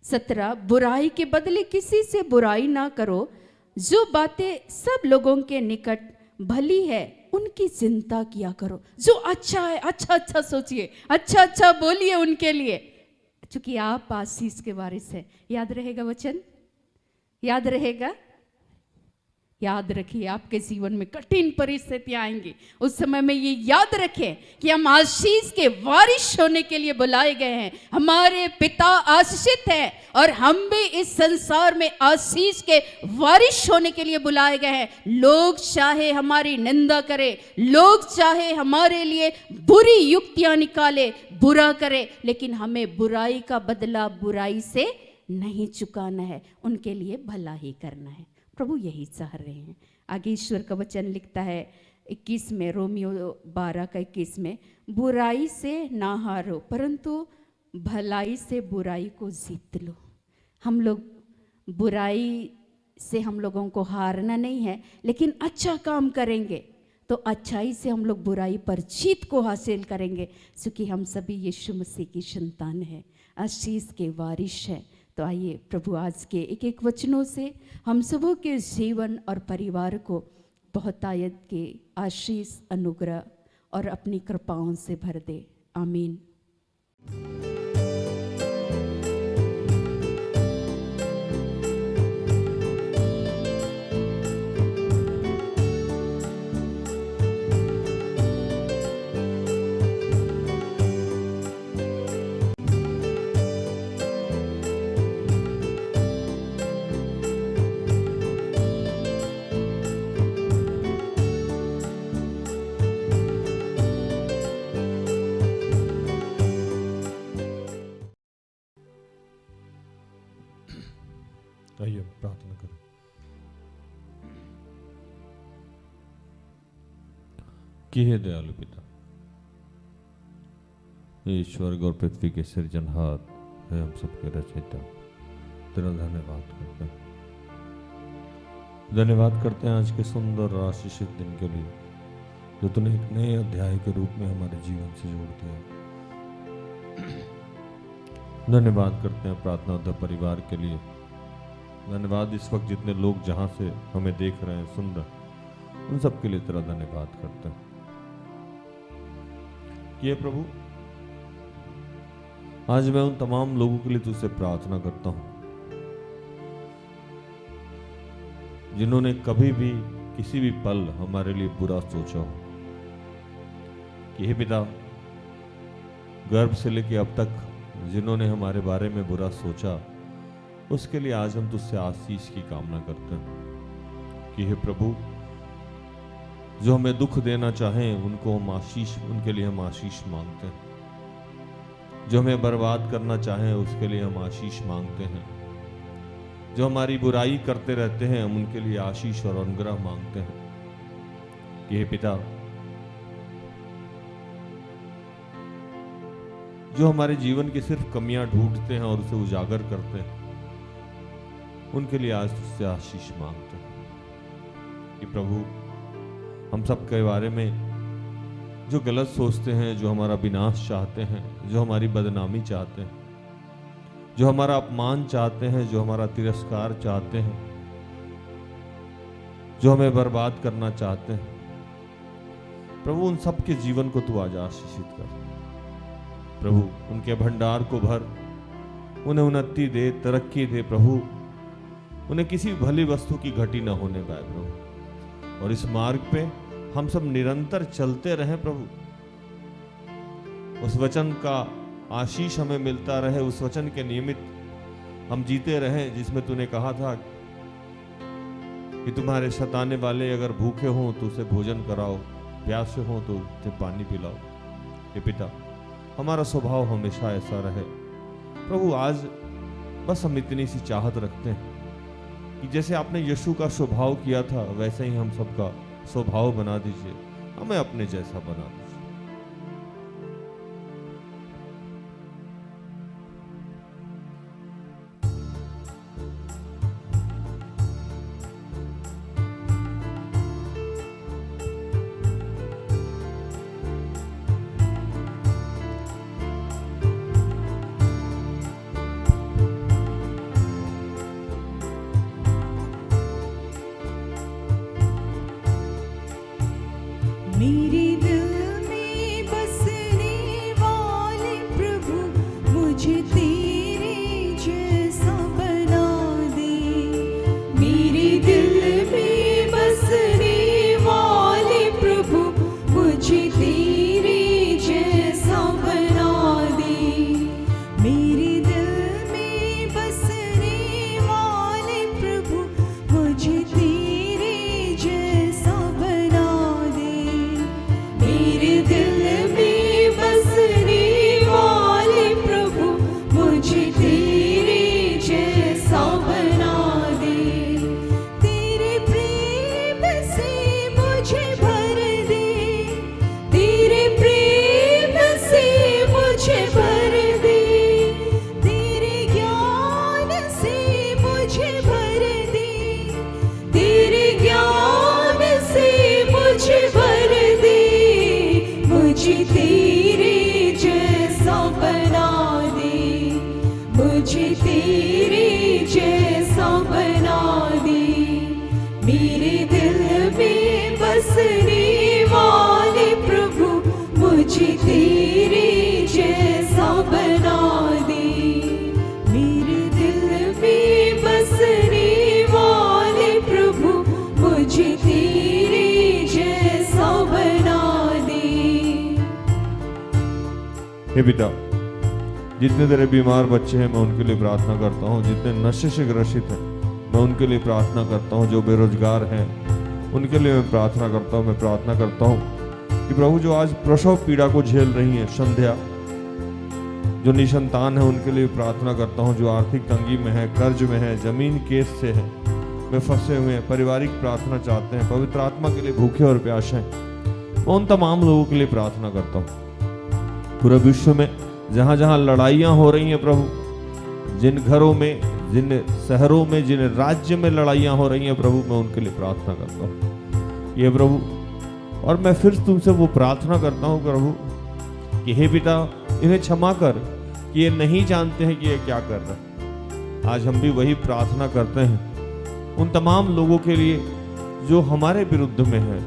17, बुराई के बदले किसी से बुराई ना करो, जो बातें सब लोगों के निकट भली है उनकी चिंता किया करो। जो अच्छा है अच्छा अच्छा सोचिए, अच्छा अच्छा बोलिए उनके लिए, क्योंकि आप आशीष के वारिस हैं। याद रहेगा वचन? याद रहेगा? याद रखिए, आपके जीवन में कठिन परिस्थितियां आएंगी, उस समय में ये याद रखें कि हम आशीष के वारिस होने के लिए बुलाए गए हैं। हमारे पिता आशीषित हैं और हम भी इस संसार में आशीष के वारिस होने के लिए बुलाए गए हैं। लोग चाहे हमारी निंदा करे, लोग चाहे हमारे लिए बुरी युक्तियां निकाले, बुरा करे, लेकिन हमें बुराई का बदला बुराई से नहीं चुकाना है, उनके लिए भला ही करना है। प्रभु यही चाह रहे हैं। आगे ईश्वर का वचन लिखता है 21 में, रोमियो 12 का 21 में, बुराई से ना हारो परंतु भलाई से बुराई को जीत लो। हम लोग बुराई से हम लोगों को हारना नहीं है, लेकिन अच्छा काम करेंगे तो अच्छाई से हम लोग बुराई पर जीत को हासिल करेंगे, क्योंकि हम सभी यीशु मसीह की संतान हैं, आशीष के वारिस हैं। तो आइए प्रभु आज के एक एक वचनों से हम सबों के जीवन और परिवार को बहुतायत के आशीष, अनुग्रह और अपनी कृपाओं से भर दे। आमीन। आइए प्रार्थना करें। कि हे दयालु पिता, ये स्वर्ग और पृथ्वी के सृजनहार है, हम सबके रचयिता, तेरा धन्यवाद करते हैं। धन्यवाद करते हैं आज के सुंदर और आशीषित दिन के लिए, जो तूने एक नए अध्याय के रूप में हमारे जीवन से जोड़ दिया। धन्यवाद करते हैं प्रार्थना उद्धव परिवार के लिए। धन्यवाद इस वक्त जितने लोग जहां से हमें देख रहे हैं, सुन रहे हैं, उन सब के लिए तेरा धन्यवाद करते हैं। ये प्रभु, आज मैं उन तमाम लोगों के लिए तुझसे प्रार्थना करता हूं जिन्होंने कभी भी किसी भी पल हमारे लिए बुरा सोचा हो। कि हे पिता, गर्भ से लेकर अब तक जिन्होंने हमारे बारे में बुरा सोचा, उसके लिए आज हम तुझसे आशीष की कामना करते हैं। कि हे प्रभु, जो हमें दुख देना चाहें उनको हम आशीष, उनके लिए हम आशीष मांगते हैं। जो हमें बर्बाद करना चाहें उसके लिए हम आशीष मांगते हैं। जो हमारी बुराई करते रहते हैं हम उनके लिए आशीष और अनुग्रह मांगते हैं। कि हे पिता, जो हमारे जीवन की सिर्फ कमियां ढूंढते हैं और उसे उजागर करते हैं, उनके लिए आज तुझसे आशीष मांगते हैं। कि प्रभु, हम सब के बारे में जो गलत सोचते हैं, जो हमारा विनाश चाहते हैं, जो हमारी बदनामी चाहते हैं, जो हमारा अपमान चाहते हैं, जो हमारा तिरस्कार चाहते हैं, जो हमें बर्बाद करना चाहते हैं, प्रभु उन सब के जीवन को तू आज आशीषित कर। प्रभु उनके भंडार को भर, उन्हें उन्नति दे, तरक्की दे प्रभु, उन्हें किसी भली वस्तु की घटी न होने पाए प्रभु। और इस मार्ग पे हम सब निरंतर चलते रहें प्रभु, उस वचन का आशीष हमें मिलता रहे, उस वचन के नियमित हम जीते रहें जिसमें तूने कहा था कि तुम्हारे सताने वाले अगर भूखे हों तो उसे भोजन कराओ, प्यासे हों तो उसे पानी पिलाओ। हे पिता, हमारा स्वभाव हमेशा ऐसा रहे प्रभु। आज बस हम इतनी सी चाहत रखते हैं कि जैसे आपने यीशु का स्वभाव किया था वैसे ही हम सबका स्वभाव बना दीजिए, हमें अपने जैसा बना दीजिए। मेरे दिल में बसने वाले प्रभु, मुझे तेरे जैसा बना दे। मेरे दिल में बसने वाले प्रभु, मुझे तेरे जैसा बना दे। मेरे दिल में बसने वाले प्रभु, मुझे तेरे जैसा बना दे। मेरे दिल में बसने वाले प्रभु, मुझे तेरे जैसा बना दे। तेरे प्रेम से मुझे भर दे, तेरे प्रेम से मुझे भर दे। तेरे ज्ञान से मुझे भर दे, तेरे ज्ञान से मुझे भर दे। मुझे तेरे जैसा बना दे, मुझे तेरे जैसा बना दे। मेरे दिल में बसने वाले प्रभु, मुझे तेरे जैसा बना दे। मेरे दिल में बसने वाले प्रभु, मुझे तेरे जैसा बना दे। हे पिता, जितने तेरे बीमार बच्चे हैं मैं उनके लिए प्रार्थना करता हूँ, जितने नशे से ग्रसित हैं मैं उनके लिए प्रार्थना करता हूँ, जो बेरोजगार हैं उनके लिए मैं प्रार्थना करता हूँ। मैं प्रार्थना करता हूँ कि प्रभु जो आज प्रसव पीड़ा को झेल रही हैं, संध्या जो निसंतान है उनके लिए प्रार्थना करता हूँ, जो आर्थिक तंगी में है, कर्ज में है, जमीन केस से है, में फंसे हुए हैं, पारिवारिक प्रार्थना चाहते हैं, पवित्र आत्मा के लिए भूखे और प्यासे हैं, मैं उन तमाम लोगों के लिए प्रार्थना करता हूँ। पूरे विश्व में जहाँ जहाँ लड़ाइयाँ हो रही हैं प्रभु, जिन घरों में, जिन शहरों में, जिन राज्य में लड़ाइयाँ हो रही हैं प्रभु, मैं उनके लिए प्रार्थना करता हूँ ये प्रभु। और मैं फिर तुमसे वो प्रार्थना करता हूँ प्रभु कि हे पिता, इन्हें क्षमा कर कि ये नहीं जानते हैं कि ये क्या कर रहे हैं। आज हम भी वही प्रार्थना करते हैं उन तमाम लोगों के लिए जो हमारे विरुद्ध में है,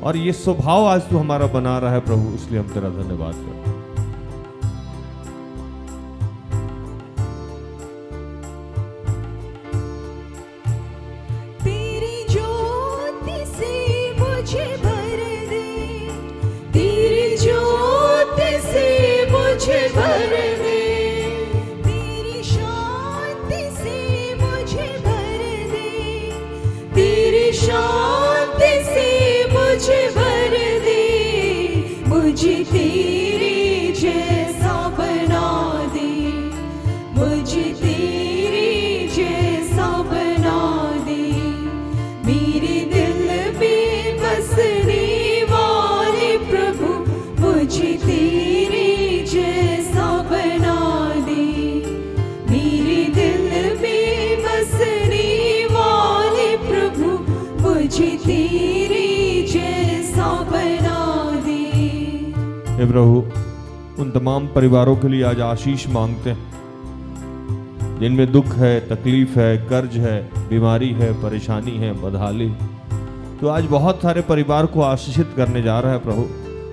और ये स्वभाव आज तू हमारा बना रहा है प्रभु, इसलिए हम तेरा धन्यवाद करते हैं। तेरी ज्योति से मुझे भर दे, तेरी ज्योति से मुझे भर दे। तेरी शांति से मुझे भर दे, तेरी शांति से मुझे भर दे। मुझे तेरे हे प्रभु, उन तमाम परिवारों के लिए आज आशीष मांगते हैं जिनमें दुख है, तकलीफ है, कर्ज है, बीमारी है, परेशानी है, बदहाली। तो आज बहुत सारे परिवार को आशीषित करने जा रहा है प्रभु।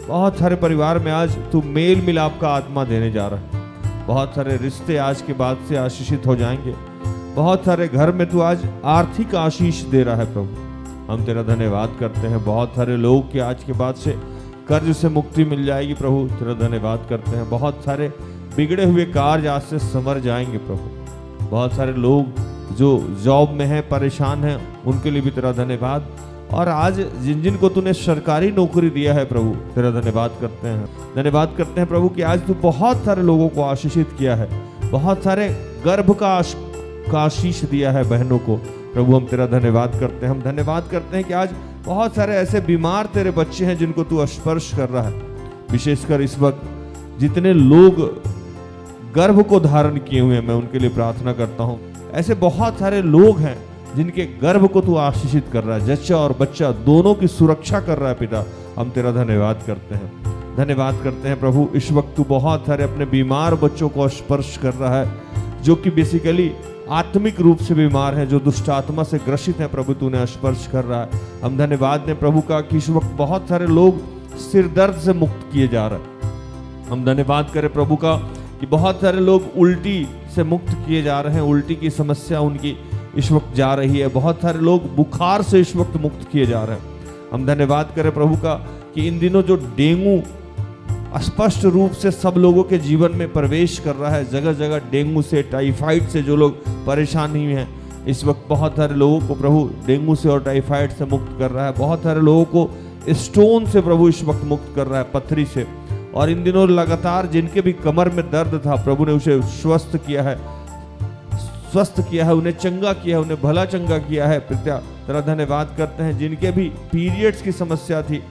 बहुत सारे परिवार में आज तू मेल मिलाप का आत्मा देने जा रहा है। बहुत सारे रिश्ते आज के बाद से आशीषित हो जाएंगे। बहुत सारे घर में तू आज आर्थिक आशीष दे रहा है प्रभु। हम तेरा धन्यवाद करते हैं। बहुत सारे लोग के आज के बाद से कर्ज से मुक्ति मिल जाएगी प्रभु, तेरा धन्यवाद करते हैं। बहुत सारे बिगड़े हुए कार्य आज से संवर जाएंगे प्रभु। बहुत सारे लोग जो जॉब में हैं, परेशान हैं, उनके लिए भी तेरा धन्यवाद। और आज जिन जिन को तूने सरकारी नौकरी दिया है प्रभु, तेरा धन्यवाद करते हैं। धन्यवाद करते हैं प्रभु कि आज तू बहुत सारे लोगों को आशीषित किया है। बहुत सारे गर्भ का आशीष दिया है बहनों को प्रभु, हम तेरा धन्यवाद करते हैं। हम धन्यवाद करते हैं कि आज बहुत सारे ऐसे बीमार तेरे बच्चे हैं जिनको तू स्पर्श कर रहा है। विशेषकर इस वक्त जितने लोग गर्भ को धारण किए हुए हैं, मैं उनके लिए प्रार्थना करता हूँ। ऐसे बहुत सारे लोग हैं जिनके गर्भ को तू आशीषित कर रहा है। जच्चा और बच्चा दोनों की सुरक्षा कर रहा है पिता, हम तेरा धन्यवाद करते हैं। धन्यवाद करते हैं प्रभु, इस वक्त तू बहुत सारे अपने बीमार बच्चों को स्पर्श कर रहा है, जो कि बेसिकली आत्मिक रूप से बीमार है, जो दुष्ट आत्मा से ग्रसित है प्रभु, तूने स्पर्श कर रहा है। हम धन्यवाद दें प्रभु का कि इस वक्त बहुत सारे लोग सिर दर्द से मुक्त किए जा रहे हैं। हम धन्यवाद करें प्रभु का कि बहुत सारे लोग उल्टी से मुक्त किए जा रहे हैं। उल्टी की समस्या उनकी इस वक्त जा रही है। बहुत सारे लोग बुखार से इस वक्त मुक्त किए जा रहे हैं। हम धन्यवाद करें प्रभु का कि इन दिनों जो डेंगू स्पष्ट रूप से सब लोगों के जीवन में प्रवेश कर रहा है, जगह जगह डेंगू से, टाइफाइड से जो लोग परेशान हुए हैं, इस वक्त बहुत सारे लोगों को प्रभु डेंगू से और टाइफाइड से मुक्त कर रहा है। बहुत सारे लोगों को स्टोन से प्रभु इस वक्त मुक्त कर रहा है, पथरी से। और इन दिनों लगातार जिनके भी कमर में दर्द था, प्रभु ने उसे स्वस्थ किया है, उन्हें चंगा किया है, उन्हें भला चंगा किया है। पिता तेरा धन्यवाद करते हैं। जिनके भी पीरियड्स की समस्या थी,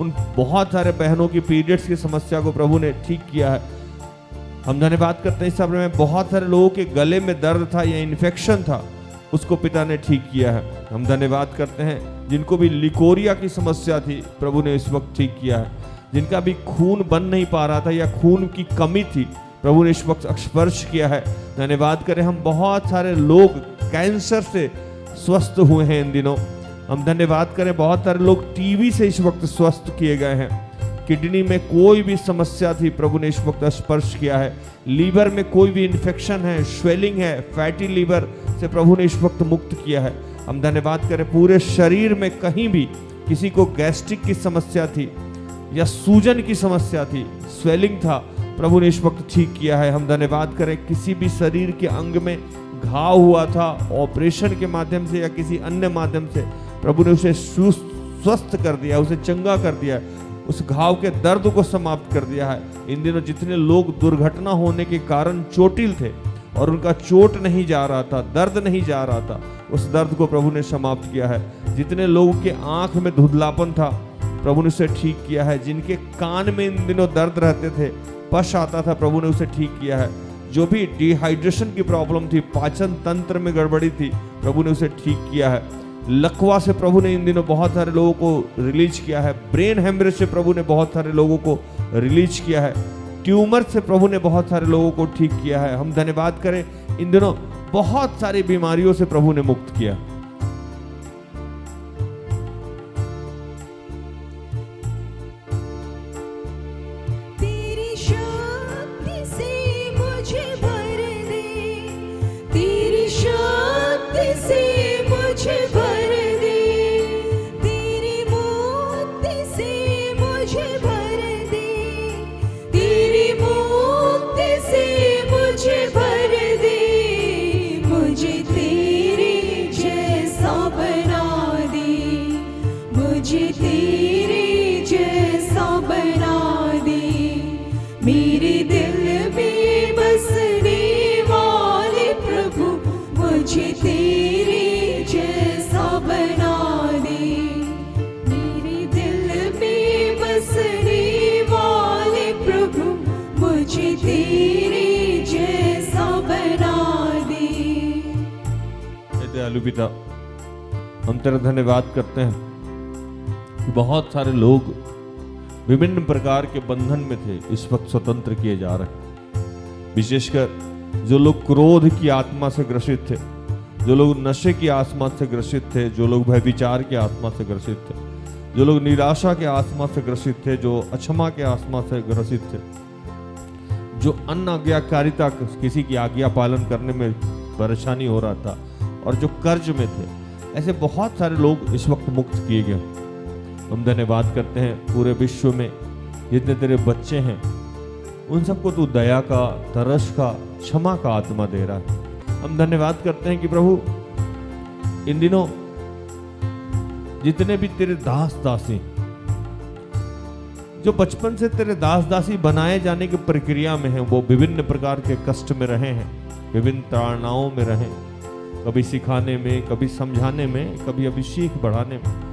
उन बहुत सारे बहनों की पीरियड्स की समस्या को प्रभु ने ठीक किया है। हम धन्यवाद करते हैं। इस समय में बहुत सारे लोगों के गले में दर्द था या इन्फेक्शन था, उसको पिता ने ठीक किया है। हम धन्यवाद करते हैं। जिनको भी लिकोरिया की समस्या थी, प्रभु ने इस वक्त ठीक किया है। जिनका भी खून बन नहीं पा रहा था या खून की कमी थी, प्रभु ने इस वक्त स्पर्श किया है। धन्यवाद करें। हम बहुत सारे लोग कैंसर से स्वस्थ हुए हैं इन दिनों। हम धन्यवाद करें। बहुत सारे लोग टीबी से इस वक्त स्वस्थ किए गए हैं। किडनी में कोई भी समस्या थी, प्रभु ने इस वक्त स्पर्श किया है। लीवर में कोई भी इन्फेक्शन है, स्वेलिंग है, फैटी लीवर से प्रभु ने इस वक्त मुक्त किया है। हम धन्यवाद करें। पूरे शरीर में कहीं भी किसी को गैस्ट्रिक की समस्या थी या सूजन की समस्या थी, स्वेलिंग था, प्रभु ने इस वक्त ठीक किया है। हम धन्यवाद करें। किसी भी शरीर के अंग में घाव हुआ था, ऑपरेशन के माध्यम से या किसी अन्य माध्यम से, प्रभु ने उसे स्वस्थ कर दिया, उसे चंगा कर दिया, उस घाव के दर्द को समाप्त कर दिया है। इन दिनों जितने लोग दुर्घटना होने के कारण चोटिल थे और उनका चोट नहीं जा रहा था, दर्द नहीं जा रहा था, उस दर्द को प्रभु ने समाप्त किया है। जितने लोगों के आंख में धुंधलापन था, प्रभु ने उसे ठीक किया है। जिनके कान में इन दिनों दर्द रहते थे, पश आता था, प्रभु ने उसे ठीक किया है। जो भी डिहाइड्रेशन की प्रॉब्लम थी, पाचन तंत्र में गड़बड़ी थी, प्रभु ने उसे ठीक किया है। लकवा से प्रभु ने इन दिनों बहुत सारे लोगों को रिलीज किया है। ब्रेन हेमरेज से प्रभु ने बहुत सारे लोगों को रिलीज किया है। ट्यूमर से प्रभु ने बहुत सारे लोगों को ठीक किया है। हम धन्यवाद करें। इन दिनों बहुत सारी बीमारियों से प्रभु ने मुक्त किया। दयालु पिता, हम तेरा धन्यवाद करते हैं कि बहुत सारे लोग विभिन्न प्रकार के बंधन में थे, इस वक्त स्वतंत्र किए जा रहे हैं। विशेषकर जो लोग क्रोध की आत्मा से ग्रसित थे, जो लोग नशे की आत्मा से ग्रसित थे, जो लोग भयविचार की आत्मा से ग्रसित थे, जो लोग निराशा के आत्मा से ग्रसित थे, जो अक्षमा के आत्मा से ग्रसित थे, जो अन्य आज्ञाकारिता, किसी की आज्ञा पालन करने में परेशानी हो रहा था, और जो कर्ज में थे, ऐसे बहुत सारे लोग इस वक्त मुक्त किए गए। हम धन्यवाद करते हैं पूरे विश्व में जितने तेरे बच्चे हैं उन सबको तू दया का, तरस का, क्षमा का आत्मा दे रहा है। हम धन्यवाद करते हैं कि प्रभु इन दिनों जितने भी तेरे दास दासी जो बचपन से तेरे दास दासी बनाए जाने की प्रक्रिया में हैं, वो विभिन्न प्रकार के कष्ट में रहे हैं, विभिन्न ताड़नाओं में रहे, कभी सिखाने में, कभी समझाने में, कभी अभिषेक बढ़ाने में,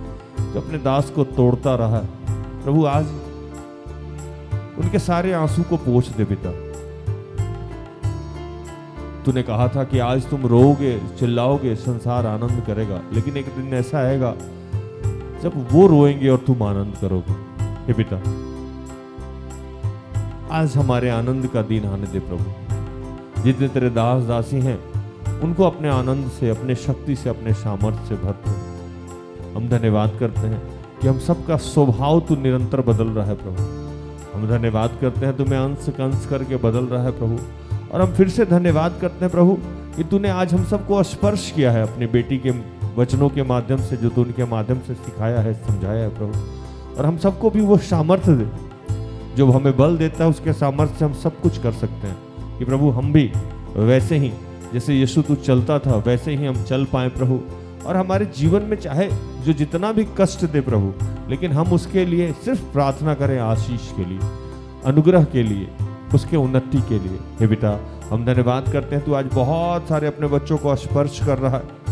जो अपने दास को तोड़ता रहा है। प्रभु आज उनके सारे आंसू को पोंछ दे पिता। तूने कहा था कि आज तुम रोओगे, चिल्लाओगे, संसार आनंद करेगा, लेकिन एक दिन ऐसा आएगा जब वो रोएंगे और तुम आनंद करोगे। हे पिता, आज हमारे आनंद का दिन आने दे प्रभु। जितने तेरे दास दासी हैं उनको अपने आनंद से, अपने शक्ति से, अपने सामर्थ्य से भर दो। हम धन्यवाद करते हैं कि हम सबका स्वभाव तू निरंतर बदल रहा है प्रभु। हम धन्यवाद करते हैं तुम्हें अंश कंश करके बदल रहा है प्रभु। और हम फिर से धन्यवाद करते हैं प्रभु कि तूने आज हम सबको स्पर्श किया है अपनी बेटी के वचनों के माध्यम से, जो तू उनके माध्यम से सिखाया है, समझाया है प्रभु। और हम सबको भी वो सामर्थ्य दे जो हमें बल देता है, उसके सामर्थ्य से हम सब कुछ कर सकते हैं। कि प्रभु हम भी वैसे ही जैसे यीशु तू चलता था वैसे ही हम चल पाए प्रभु। और हमारे जीवन में चाहे जो जितना भी कष्ट दे प्रभु, लेकिन हम उसके लिए सिर्फ प्रार्थना करें, आशीष के लिए, अनुग्रह के लिए, उसके उन्नति के लिए। हे पिता, हम धन्यवाद करते हैं तू आज बहुत सारे अपने बच्चों को स्पर्श कर रहा है।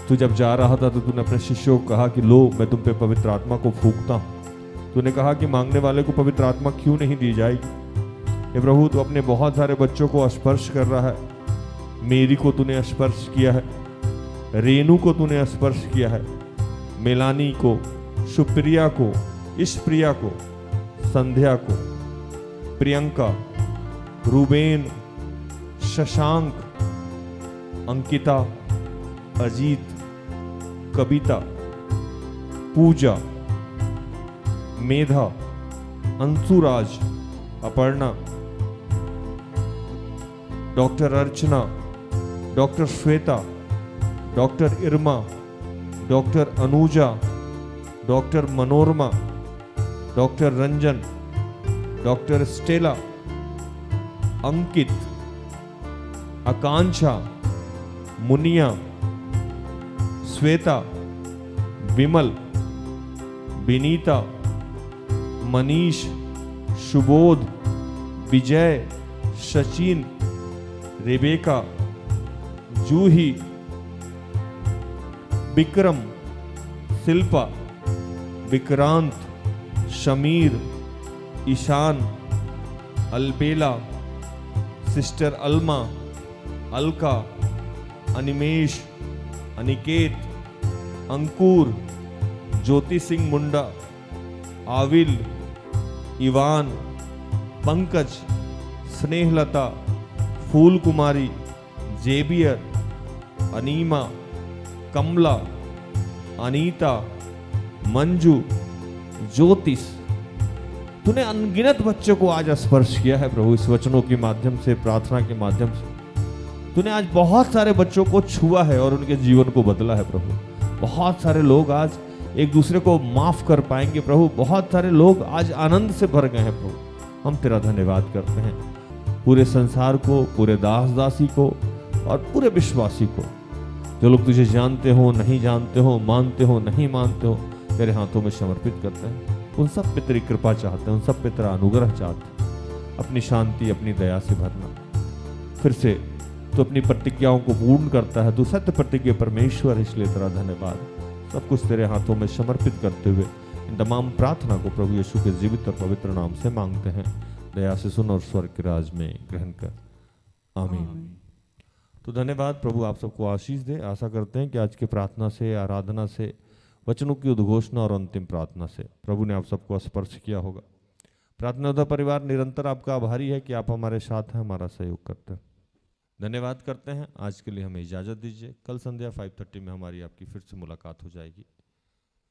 तू जब जा रहा था तो तूने अपने शिष्यों को कहा कि लो मैं तुम पे पवित्र आत्मा को फूंकता हूं। तूने कहा कि मांगने वाले को पवित्र आत्मा क्यों नहीं दी जाएगी। हे प्रभु, तू अपने बहुत सारे बच्चों को स्पर्श कर रहा है। मेरी को तूने स्पर्श किया है, रेनू को तूने स्पर्श किया है, मेलानी को, सुप्रिया को, इशप्रिया को, संध्या को, Priyanka, Ruben, Shashank, Ankita, Ajit, Kavita, Pooja, Medha, Anshuraj, Aparna, doctor Archana, doctor Shweta, doctor Irma, doctor Anuja, doctor Manorama, doctor Ranjan, doctor Stella, Ankit, Akanksha, Muniya, Shweta, Vimal, Vinita, Manish, Subodh, Vijay, Sachin, Rebecca, Juhi, Vikram, Shilpa, Vikrant, Shamir, Ishan, Albela, sister Alma, Alka, Animesh, Aniket, Ankur, Jyoti Singh Munda, Avil, Ivan, Pankaj, Snehlata, Phool Kumari, जेबियर, अनीमा, कमला, अनीता, मंजू, ज्योतिष। तूने अनगिनत बच्चों को आज स्पर्श किया है प्रभु, इस वचनों के माध्यम से, प्रार्थना के माध्यम से। तूने आज बहुत सारे बच्चों को छुआ है और उनके जीवन को बदला है प्रभु। बहुत सारे लोग आज एक दूसरे को माफ कर पाएंगे प्रभु। बहुत सारे लोग आज आनंद से भर गए हैं प्रभु। हम तेरा धन्यवाद करते हैं। पूरे संसार को, पूरे दास दासी को और पूरे विश्वासी को, जो लोग तुझे जानते हो, नहीं जानते हो, मानते हो, नहीं मानते हो, तेरे हाथों में समर्पित करते हैं। उन सब पे तेरी कृपा चाहते हैं, उन सब पे तेरा अनुग्रह चाहते हैं। अपनी शांति, अपनी दया से भरना। फिर से तू अपनी प्रतिज्ञाओं को पूर्ण करता है। तू सत्य प्रतिज्ञा परमेश्वर, इसलिए तेरा धन्यवाद। सब कुछ तेरे हाथों में समर्पित करते हुए इन तमाम प्रार्थना को प्रभु यीशु के जीवित और पवित्र नाम से मांगते हैं। दया से सुन और स्वर्ग के राज में ग्रहण कर। आमीन। तो धन्यवाद। प्रभु आप सबको आशीष दे। आशा करते हैं कि आज की प्रार्थना से, आराधना से वचनों की उद्घोषणा और अंतिम प्रार्थना से प्रभु ने आप सबको स्पर्श किया होगा। प्रार्थना योद्धा परिवार निरंतर आपका आभारी है कि आप हमारे साथ हैं, हमारा सहयोग करते हैं। धन्यवाद करते हैं। आज के लिए हमें इजाज़त दीजिए। कल संध्या 5:30 में हमारी आपकी फिर से मुलाकात हो जाएगी।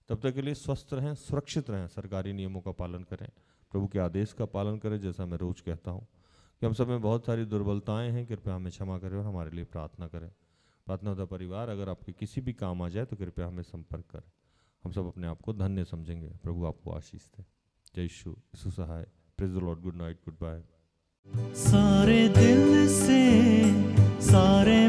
तब तक के लिए स्वस्थ रहें, सुरक्षित रहें, सरकारी नियमों का पालन करें, प्रभु के आदेश का पालन करें। जैसा मैं रोज़ कहता हूँ कि हम सब में बहुत सारी दुर्बलताएं हैं, कृपया हमें क्षमा करें और हमारे लिए प्रार्थना करें। प्रार्थना योद्धा परिवार अगर आपके किसी भी काम आ जाए तो कृपया हमें संपर्क करें। हम सब अपने आप को धन्य समझेंगे। प्रभु आपको आशीष दे। जय यीशु, यीशु सहाय। Praise the lord. Good night, goodbye. सारे दिल से, सारे